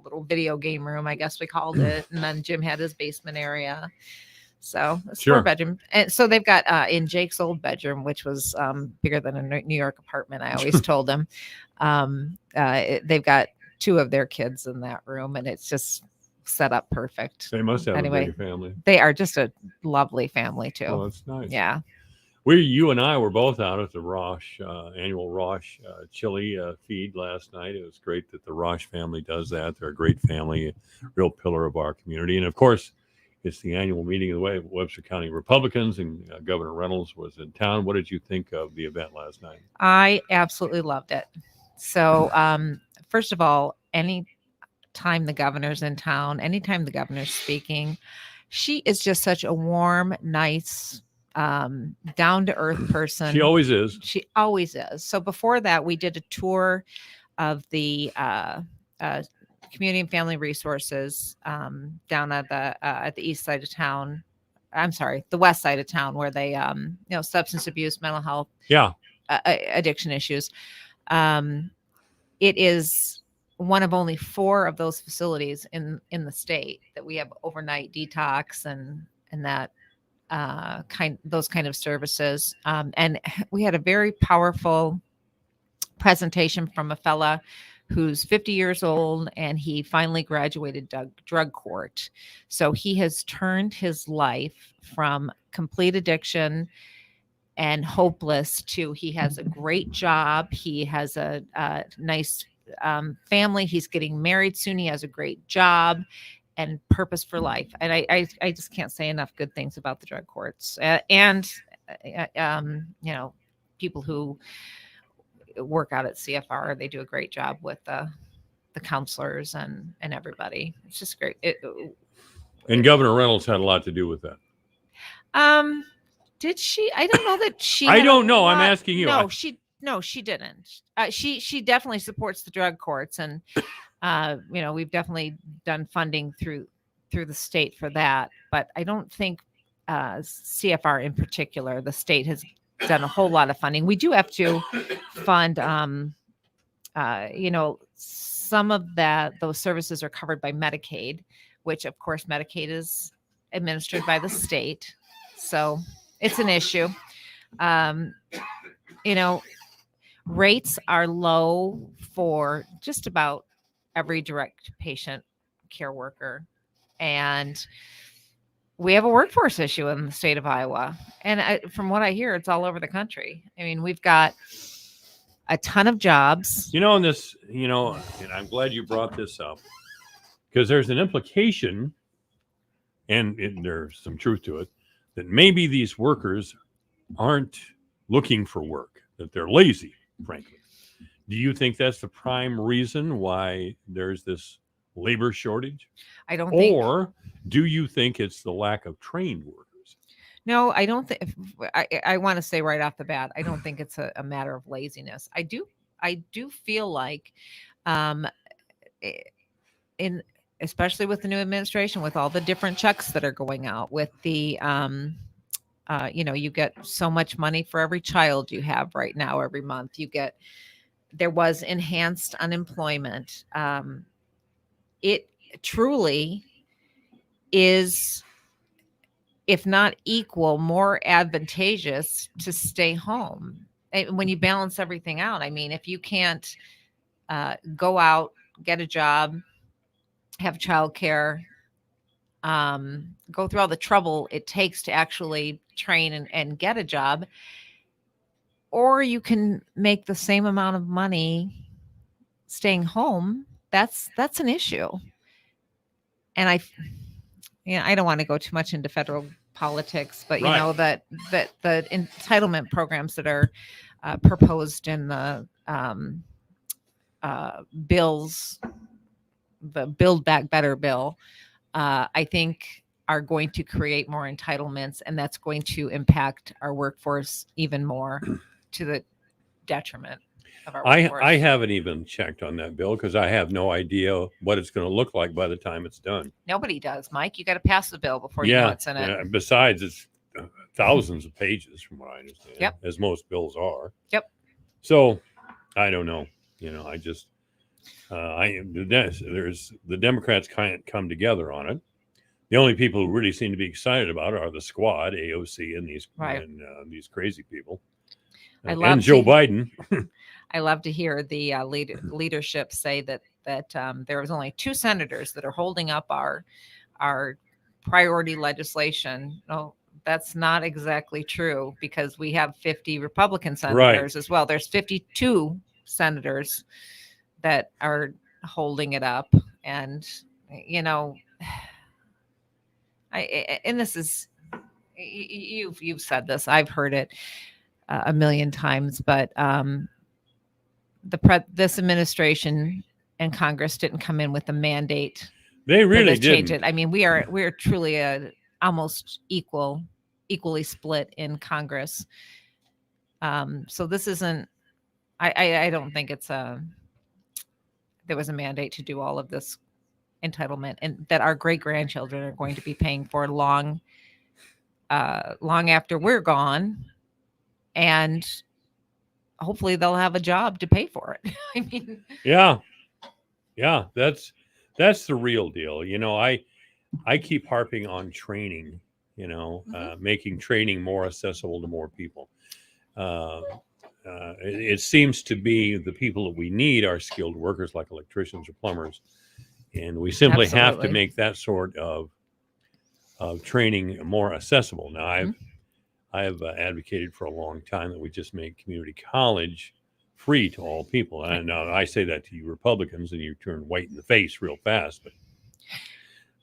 little video game room, I guess we called it. And then Jim had his basement area. So it's 4 bedroom. And so they've got in Jake's old bedroom, which was bigger than a New York apartment. I always told him they've got 2 of their kids in that room and it's just set up perfect. They must have a big family. They are just a lovely family too. Oh, that's nice. Yeah. You and I were both out at the Rosh annual Rosh chili feed last night. It was great that the Rosh family does that. They're a great family, a real pillar of our community. And of course, it's the annual meeting of the Webster County Republicans, and Governor Reynolds was in town. What did you think of the event last night? I absolutely loved it. So, first of all, any time the governor's in town, anytime the governor's speaking, she is just such a warm, nice, down-to-earth person. She always is. She always is. So before that, we did a tour of the community and family resources down at the east side of town. I'm sorry, the west side of town, where they substance abuse, mental health, addiction issues. It is one of only 4 of those facilities in the state that we have overnight detox and that those kind of services. And we had a very powerful presentation from a fella who's 50 years old, and he finally graduated drug court. So he has turned his life from complete addiction and hopeless to he has a great job. He has a nice family. He's getting married soon. He has a great job and purpose for life. And I just can't say enough good things about the drug courts and people who work out at CFR. They do a great job with the counselors and everybody. It's just great. And Governor Reynolds had a lot to do with that. Did she? I don't know that she. I don't know. I'm asking you. No, she didn't. She definitely supports the drug courts, and we've definitely done funding through the state for that. But I don't think CFR in particular, the state has done a whole lot of funding. We do have to fund, some of those services are covered by Medicaid, which of course Medicaid is administered by the state. So it's an issue. Rates are low for just about every direct patient care worker. And we have a workforce issue in the state of Iowa. And from what I hear, it's all over the country. I mean, we've got a ton of jobs. And I'm glad you brought this up, because there's an implication, and there's some truth to it, that maybe these workers aren't looking for work, that they're lazy, frankly. Do you think that's the prime reason why there's this labor shortage? I don't think. Or do you think it's the lack of trained workers? No, I don't think. I want to say right off the bat, I don't think it's a matter of laziness. I do feel like, especially with the new administration, with all the different checks that are going out, with the you get so much money for every child you have right now every month. There was enhanced unemployment. It truly is, if not equal, more advantageous to stay home. And when you balance everything out, I mean, if you can't go out, get a job, have childcare, go through all the trouble it takes to actually train and get a job, or you can make the same amount of money staying home, that's an issue. And I don't want to go too much into federal politics, but Right. you know that the entitlement programs that are proposed in the bills, the Build Back Better bill, I think are going to create more entitlements, and that's going to impact our workforce even more to the detriment of our workforce. I haven't even checked on that bill because I have no idea what it's going to look like by the time it's done. Nobody does, Mike. You got to pass the bill before you know what's in it. Yeah. Besides, it's thousands of pages from what I understand. Yep. As most bills are. Yep. So I don't know. I just there's the Democrats can't come together on it. The only people who really seem to be excited about it are the squad, AOC, and these crazy people. And Joe Biden. I love to hear the leadership say that there was only 2 senators that are holding up our priority legislation. No, that's not exactly true, because we have 50 Republican senators as well. There's 52 senators that are holding it up, and and this is, you've said this, I've heard it a million times, but this administration and Congress didn't come in with a mandate. They really didn't. Change it. I mean, we're truly almost equally split in Congress. So this isn't. I don't think there was a mandate to do all of this entitlement, and that our great grandchildren are going to be paying for long after we're gone, and hopefully they'll have a job to pay for it. I mean, yeah, that's the real deal. I keep harping on training. Making training more accessible to more people. It seems to be the people that we need are skilled workers like electricians or plumbers, and we simply have to make that sort of training more accessible. Now, I've advocated for a long time that we just make community college free to all people, and I say that to you Republicans, and you turn white in the face real fast.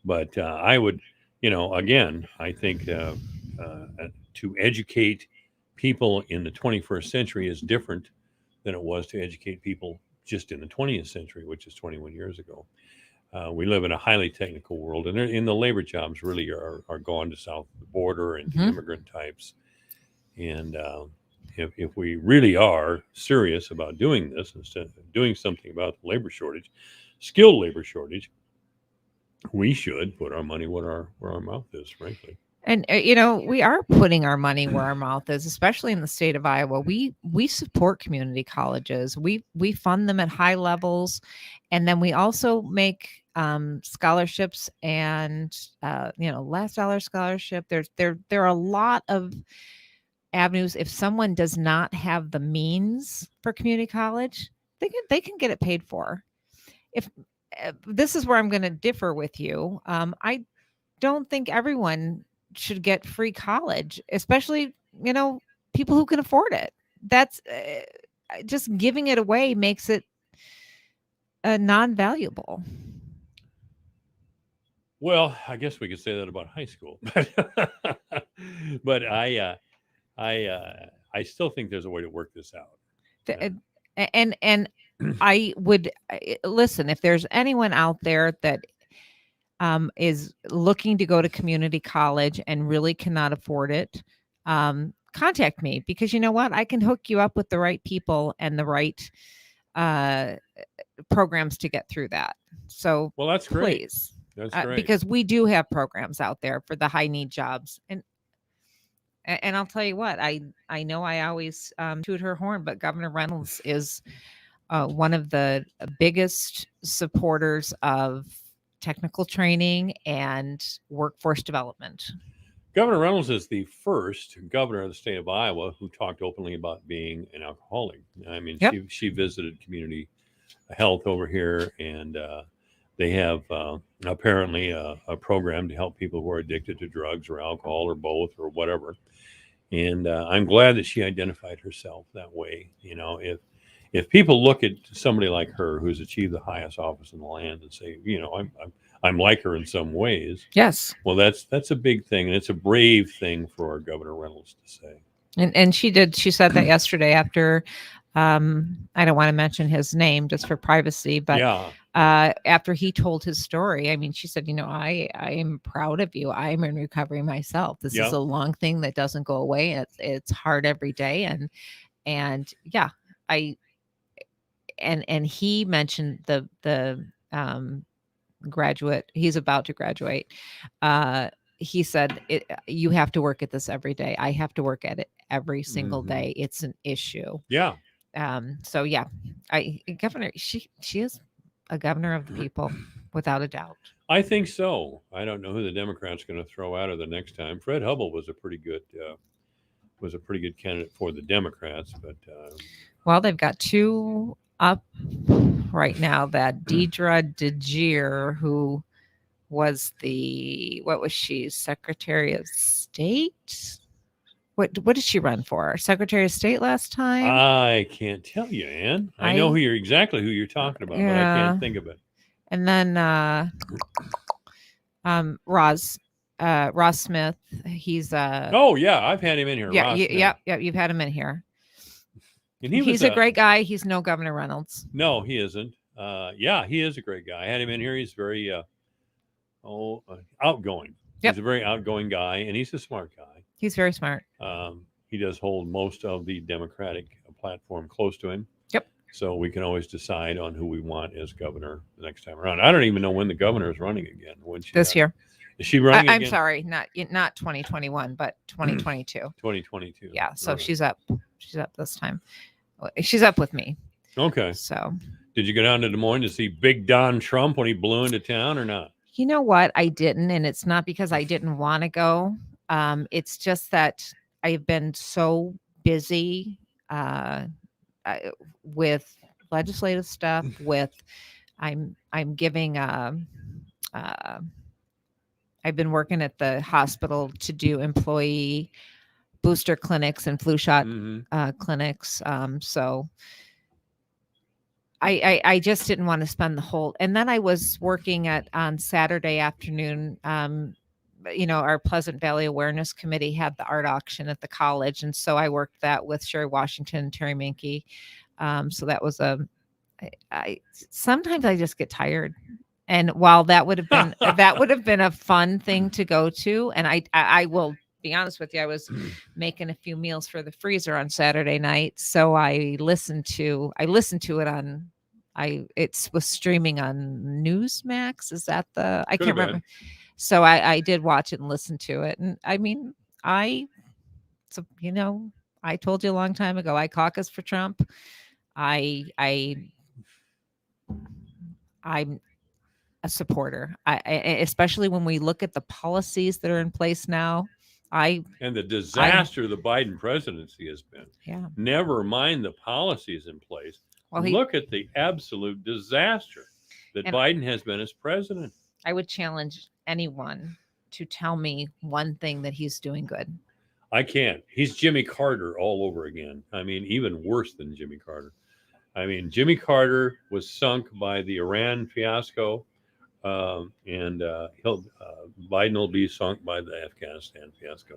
But I would, again, I think to educate people in the 21st century is different than it was to educate people just in the 20th century, which is 21 years ago. We live in a highly technical world, and in the labor jobs really are gone to south of the border and immigrant types. And if we really are serious about doing this, instead of doing something about the labor shortage, skilled labor shortage, we should put our money where our mouth is, frankly. And we are putting our money where our mouth is, especially in the state of Iowa. We support community colleges. We fund them at high levels, and then we also make scholarships and last dollar scholarship. There are a lot of avenues. If someone does not have the means for community college, they can get it paid for. If this is where I'm going to differ with you, don't think everyone should get free college, especially, people who can afford it. That's just giving it away makes it non-valuable. Well, I guess we could say that about high school, but I still think there's a way to work this out. And I would listen, if there's anyone out there that is looking to go to community college and really cannot afford it, contact me, because you know what? I can hook you up with the right people and the right programs to get through that. So, well, that's great. Please. That's great. Because we do have programs out there for the high need jobs. And I'll tell you what, I know I always toot her horn, but Governor Reynolds is one of the biggest supporters of technical training and workforce development. Governor Reynolds is the first governor of the state of Iowa who talked openly about being an alcoholic. I mean, Yep. she visited community health over here, and they have apparently a program to help people who are addicted to drugs or alcohol or both or whatever. And I'm glad that she identified herself that way. If people look at somebody like her who's achieved the highest office in the land and say, I'm like her in some ways. Yes. Well, that's a big thing, and it's a brave thing for our Governor Reynolds to say. And she said that yesterday after, I don't want to mention his name just for privacy, but yeah. After he told his story, I mean, she said, I am proud of you. I'm in recovery myself. This is a long thing that doesn't go away. It's hard every day. And yeah, and he mentioned the graduate, he's about to graduate. He said, you have to work at this every day. I have to work at it every single day. It's an issue. Yeah. So yeah, Governor, she is a governor of the people, without a doubt. I think so. I don't know who the Democrats going to throw out of the next time. Fred Hubbell was a pretty good candidate for the Democrats, but well, they've got two up right now. That Deidre DeGear, who was what was she, Secretary of State? What did she run for? Secretary of State last time? I can't tell you, Ann. I know exactly who you're talking about, but I can't think of it. And then Ross Smith. He's oh yeah, I've had him in here. Yeah, you've had him in here. And he's a great guy. He's no Governor Reynolds. No, he isn't. Yeah, he is a great guy. I had him in here. He's very outgoing. Yep. He's a very outgoing guy, and he's a smart guy. He's very smart. He does hold most of the Democratic platform close to him. Yep. So we can always decide on who we want as governor the next time around. I don't even know when the governor is running again. This year. Is she running again? I'm sorry, not 2021, but 2022. 2022. Yeah. So she's up. She's up this time. She's up with me. Okay. So. Did you go down to Des Moines to see Big Don Trump when he blew into town or not? You know what? I didn't, and it's not because I didn't want to go. It's just that I've been so busy with legislative stuff. I'm giving. I've been working at the hospital to do employee booster clinics and flu shot clinics. So I just didn't want to spend the whole. And then I was working on Saturday afternoon. Our Pleasant Valley Awareness Committee had the art auction at the college. And so I worked that with Sherry Washington and Terry Minke. So that was sometimes I just get tired. And while that would have been a fun thing to go to. And I will be honest with you, I was making a few meals for the freezer on Saturday night. So I listened to it on, it was streaming on Newsmax. Is that I can't remember. So I did watch it and listen to it. And I mean, I told you a long time ago, I caucus for Trump. I'm a supporter. Especially when we look at the policies that are in place now. And the disaster the Biden presidency has been. Yeah. Never mind the policies in place. Well, look at the absolute disaster that Biden has been as president. I would challenge anyone to tell me one thing that he's doing good. I can't. He's Jimmy Carter all over again. I mean, even worse than Jimmy Carter. I mean, Jimmy Carter was sunk by the Iran fiasco, and Biden will be sunk by the Afghanistan fiasco.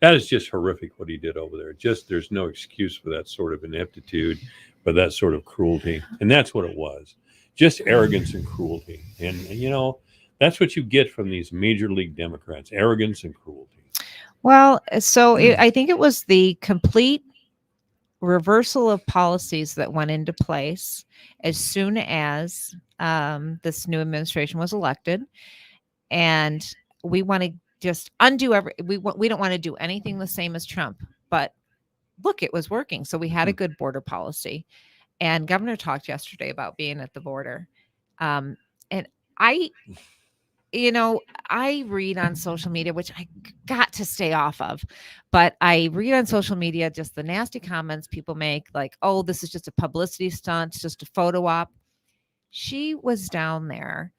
That is just horrific what he did over there. Just there's no excuse for that sort of ineptitude, for that sort of cruelty. And that's what it was. Just arrogance and cruelty. And you know, that's what you get from these major league Democrats, arrogance and cruelty. Well, so I think it was the complete reversal of policies that went into place as soon as this new administration was elected, and we want to just undo we don't want to do anything the same as Trump, but look, it was working. So we had a good border policy, and Governor talked yesterday about being at the border, and I read on social media, which I got to stay off of, but I read on social media just the nasty comments people make, like, oh, this is just a publicity stunt, it's just a photo op. She was down there.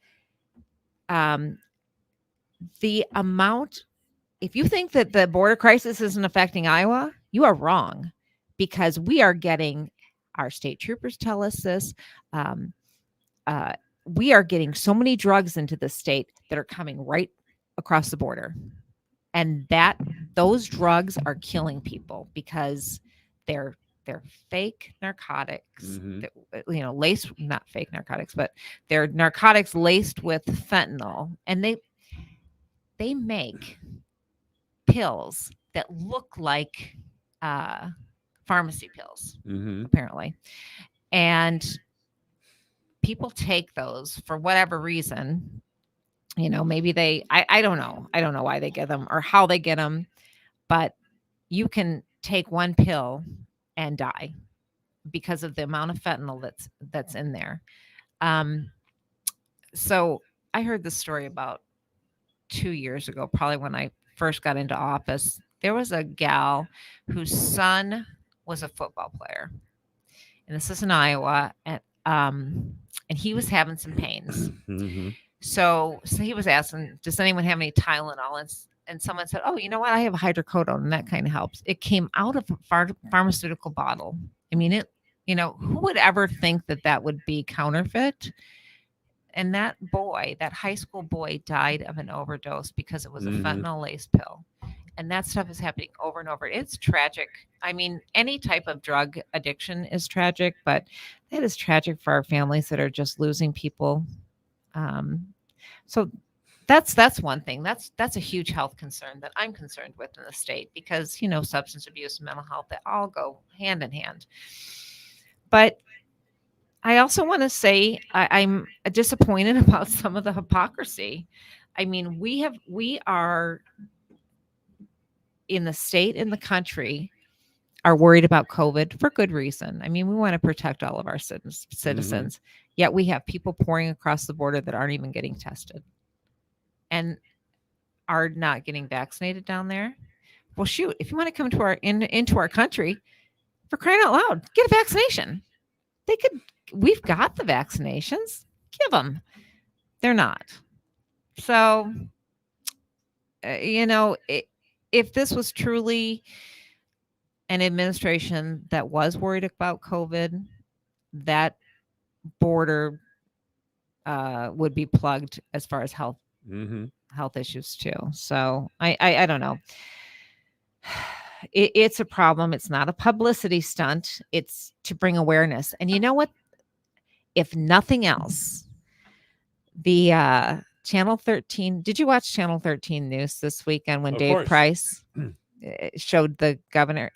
The amount, if you think that the border crisis isn't affecting Iowa, you are wrong, because we are getting, our state troopers tell us this, we are getting so many drugs into the state that are coming right across the border. And those drugs are killing people because they're fake narcotics, that, laced, not fake narcotics, but they're narcotics laced with fentanyl. And they make pills that look like pharmacy pills, apparently. And people take those for whatever reason. Maybe I don't know. I don't know why they get them or how they get them, but you can take one pill and die because of the amount of fentanyl that's in there. So I heard this story about 2 years ago, probably when I first got into office. There was a gal whose son was a football player, and this is in Iowa, and he was having some pains. So he was asking, does anyone have any Tylenol? And someone said, oh, you know what? I have hydrocodone, and that kind of helps. It came out of a pharmaceutical bottle. I mean, who would ever think that would be counterfeit? And that high school boy died of an overdose because it was a fentanyl laced pill. And that stuff is happening over and over. It's tragic. I mean, any type of drug addiction is tragic, but it is tragic for our families that are just losing people. So that's one thing. That's a huge health concern that I'm concerned with in the state, because, substance abuse and mental health, they all go hand in hand. But I also want to say I'm disappointed about some of the hypocrisy. I mean, we are in the state, in the country, are worried about COVID for good reason. I mean, we want to protect all of our citizens, yet we have people pouring across the border that aren't even getting tested and are not getting vaccinated down there. Well, shoot, if you want to come to into our country, for crying out loud, get a vaccination. We've got the vaccinations, give them. They're not. So, if this was truly an administration that was worried about COVID, that border would be plugged as far as health issues too. So I don't know. It's a problem. It's not a publicity stunt. It's to bring awareness. And you know what? If nothing else, the Channel 13. Did you watch Channel 13 News this weekend when Dave Price showed the governor?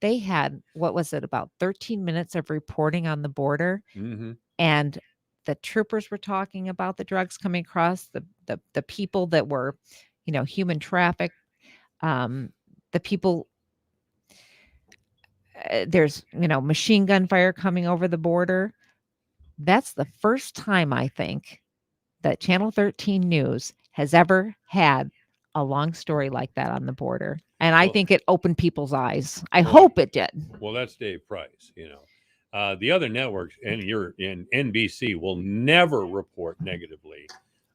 They had, what was it, about 13 minutes of reporting on the border. And the troopers were talking about the drugs coming across, the people that were, human trafficked, the people, there's, machine gun fire coming over the border. That's the first time, I think, that Channel 13 News has ever had a long story like that on the border. And I think it opened people's eyes. I hope it did. Well, that's Dave Price, The other networks and NBC will never report negatively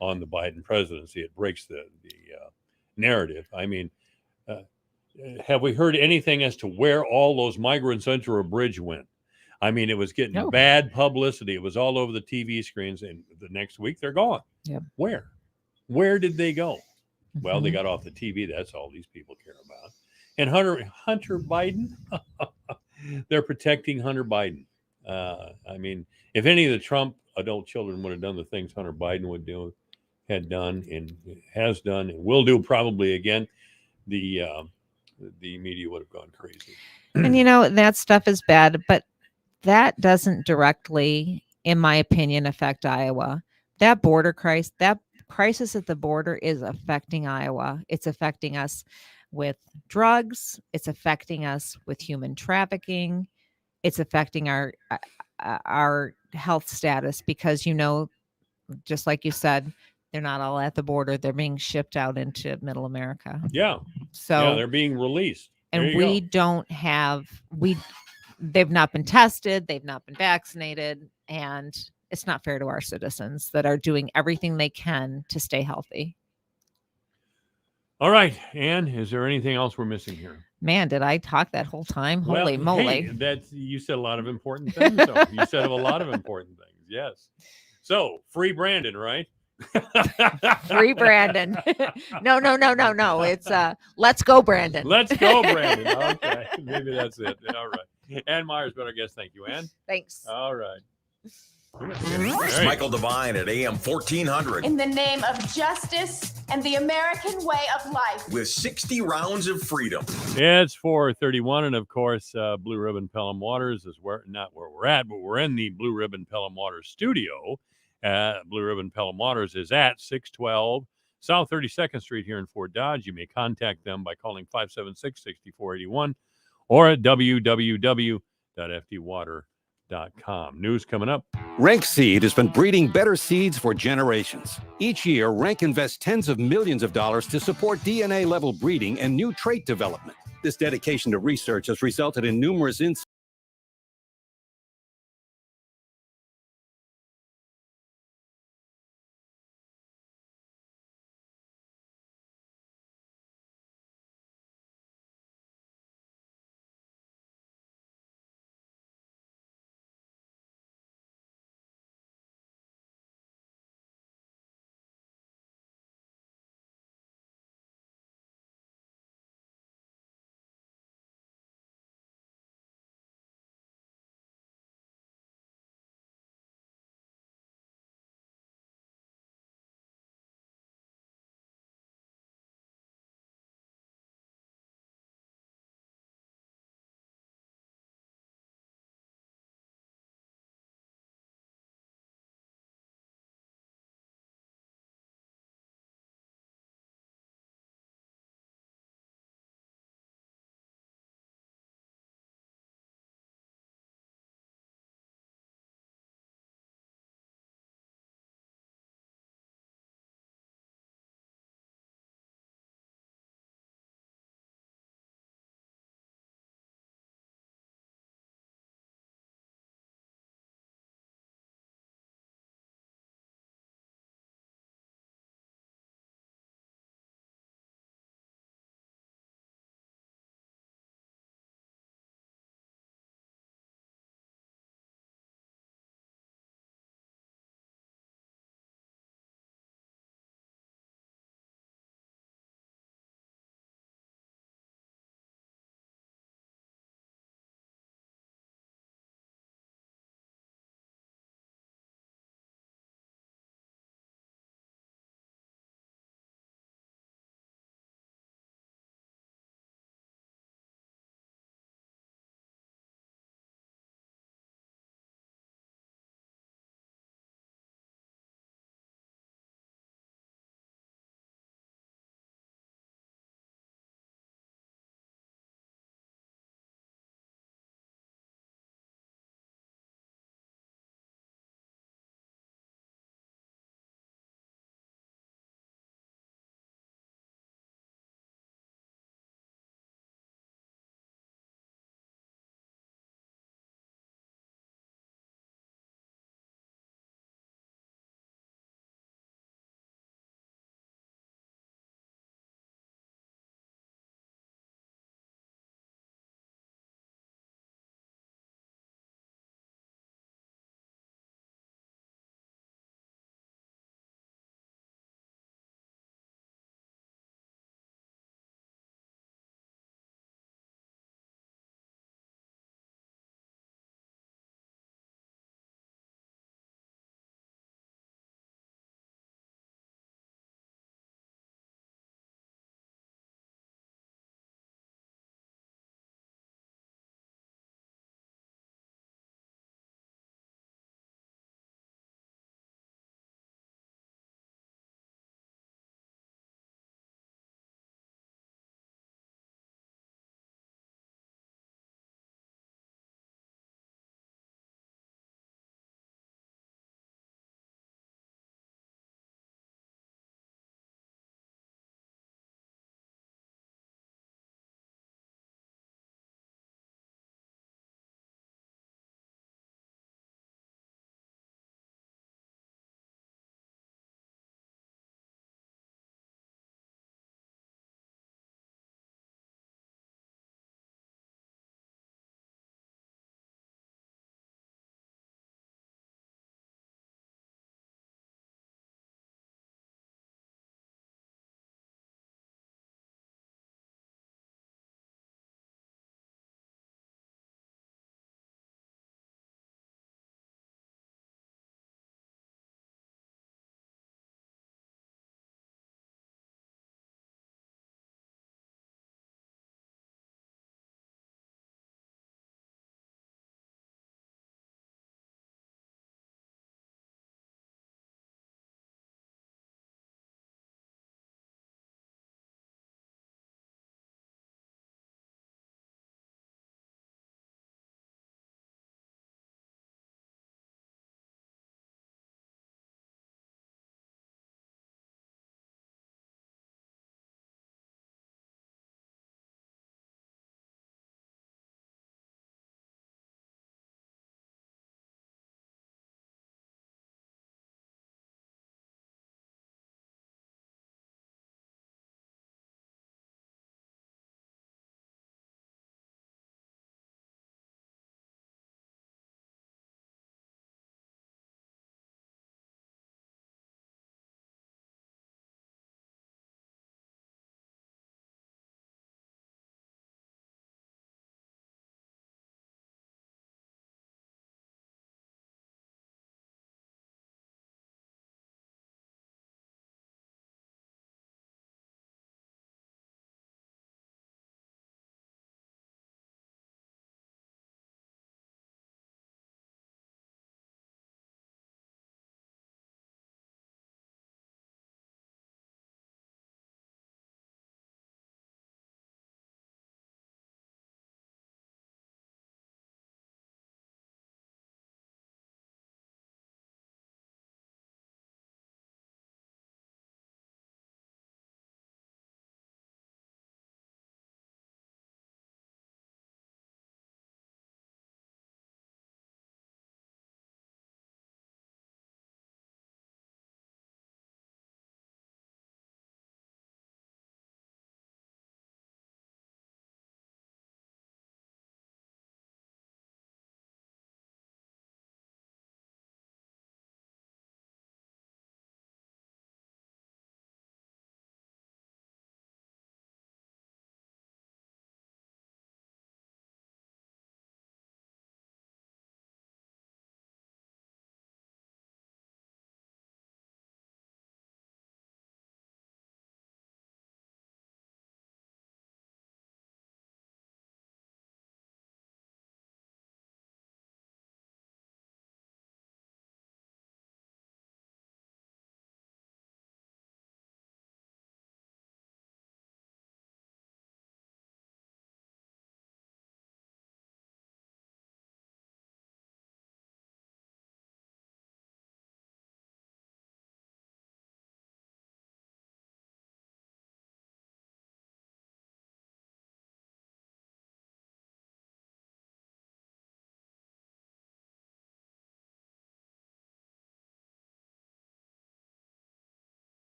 on the Biden presidency. It breaks the narrative. I mean, have we heard anything as to where all those migrants under a bridge went? I mean, it was getting bad publicity. It was all over the TV screens, and the next week they're gone. Yep. Where did they go? Well, they got off the TV. That's all these people care about. And Hunter Biden, they're protecting Hunter Biden. I mean, if any of the Trump adult children would have done the things Hunter Biden had done and has done and will do probably again, the media would have gone crazy. And that stuff is bad, but that doesn't directly, in my opinion, affect Iowa. That border crisis, that crisis at the border is affecting Iowa. It's affecting us with drugs. It's affecting us with human trafficking. It's affecting our health status because, just like you said, they're not all at the border. They're being shipped out into middle America. Yeah. So they're being released. And we don't have, they've not been tested. They've not been vaccinated. And it's not fair to our citizens that are doing everything they can to stay healthy. All right. Ann, is there anything else we're missing here? Man, did I talk that whole time? Holy moly. Hey, you said a lot of important things. Though. You said a lot of important things. Yes. So free Brandon, right? Free Brandon. No. It's let's go, Brandon. Let's go, Brandon. Okay. Maybe that's it. All right. Ann Myers, been our guest. Thank you, Ann. Thanks. All right. It's Michael Devine at AM 1400. In the name of justice and the American way of life. With 60 rounds of freedom. Yeah, it's 4:31, and of course, Blue Ribbon Pelham Waters is not where we're at, but we're in the Blue Ribbon Pelham Waters studio. Blue Ribbon Pelham Waters is at 612 South 32nd Street here in Fort Dodge. You may contact them by calling 576-6481 or at www.ftwater.com. News coming up. Rank Seed has been breeding better seeds for generations. Each year, Rank invests tens of millions of dollars to support DNA-level breeding and new trait development. This dedication to research has resulted in numerous insights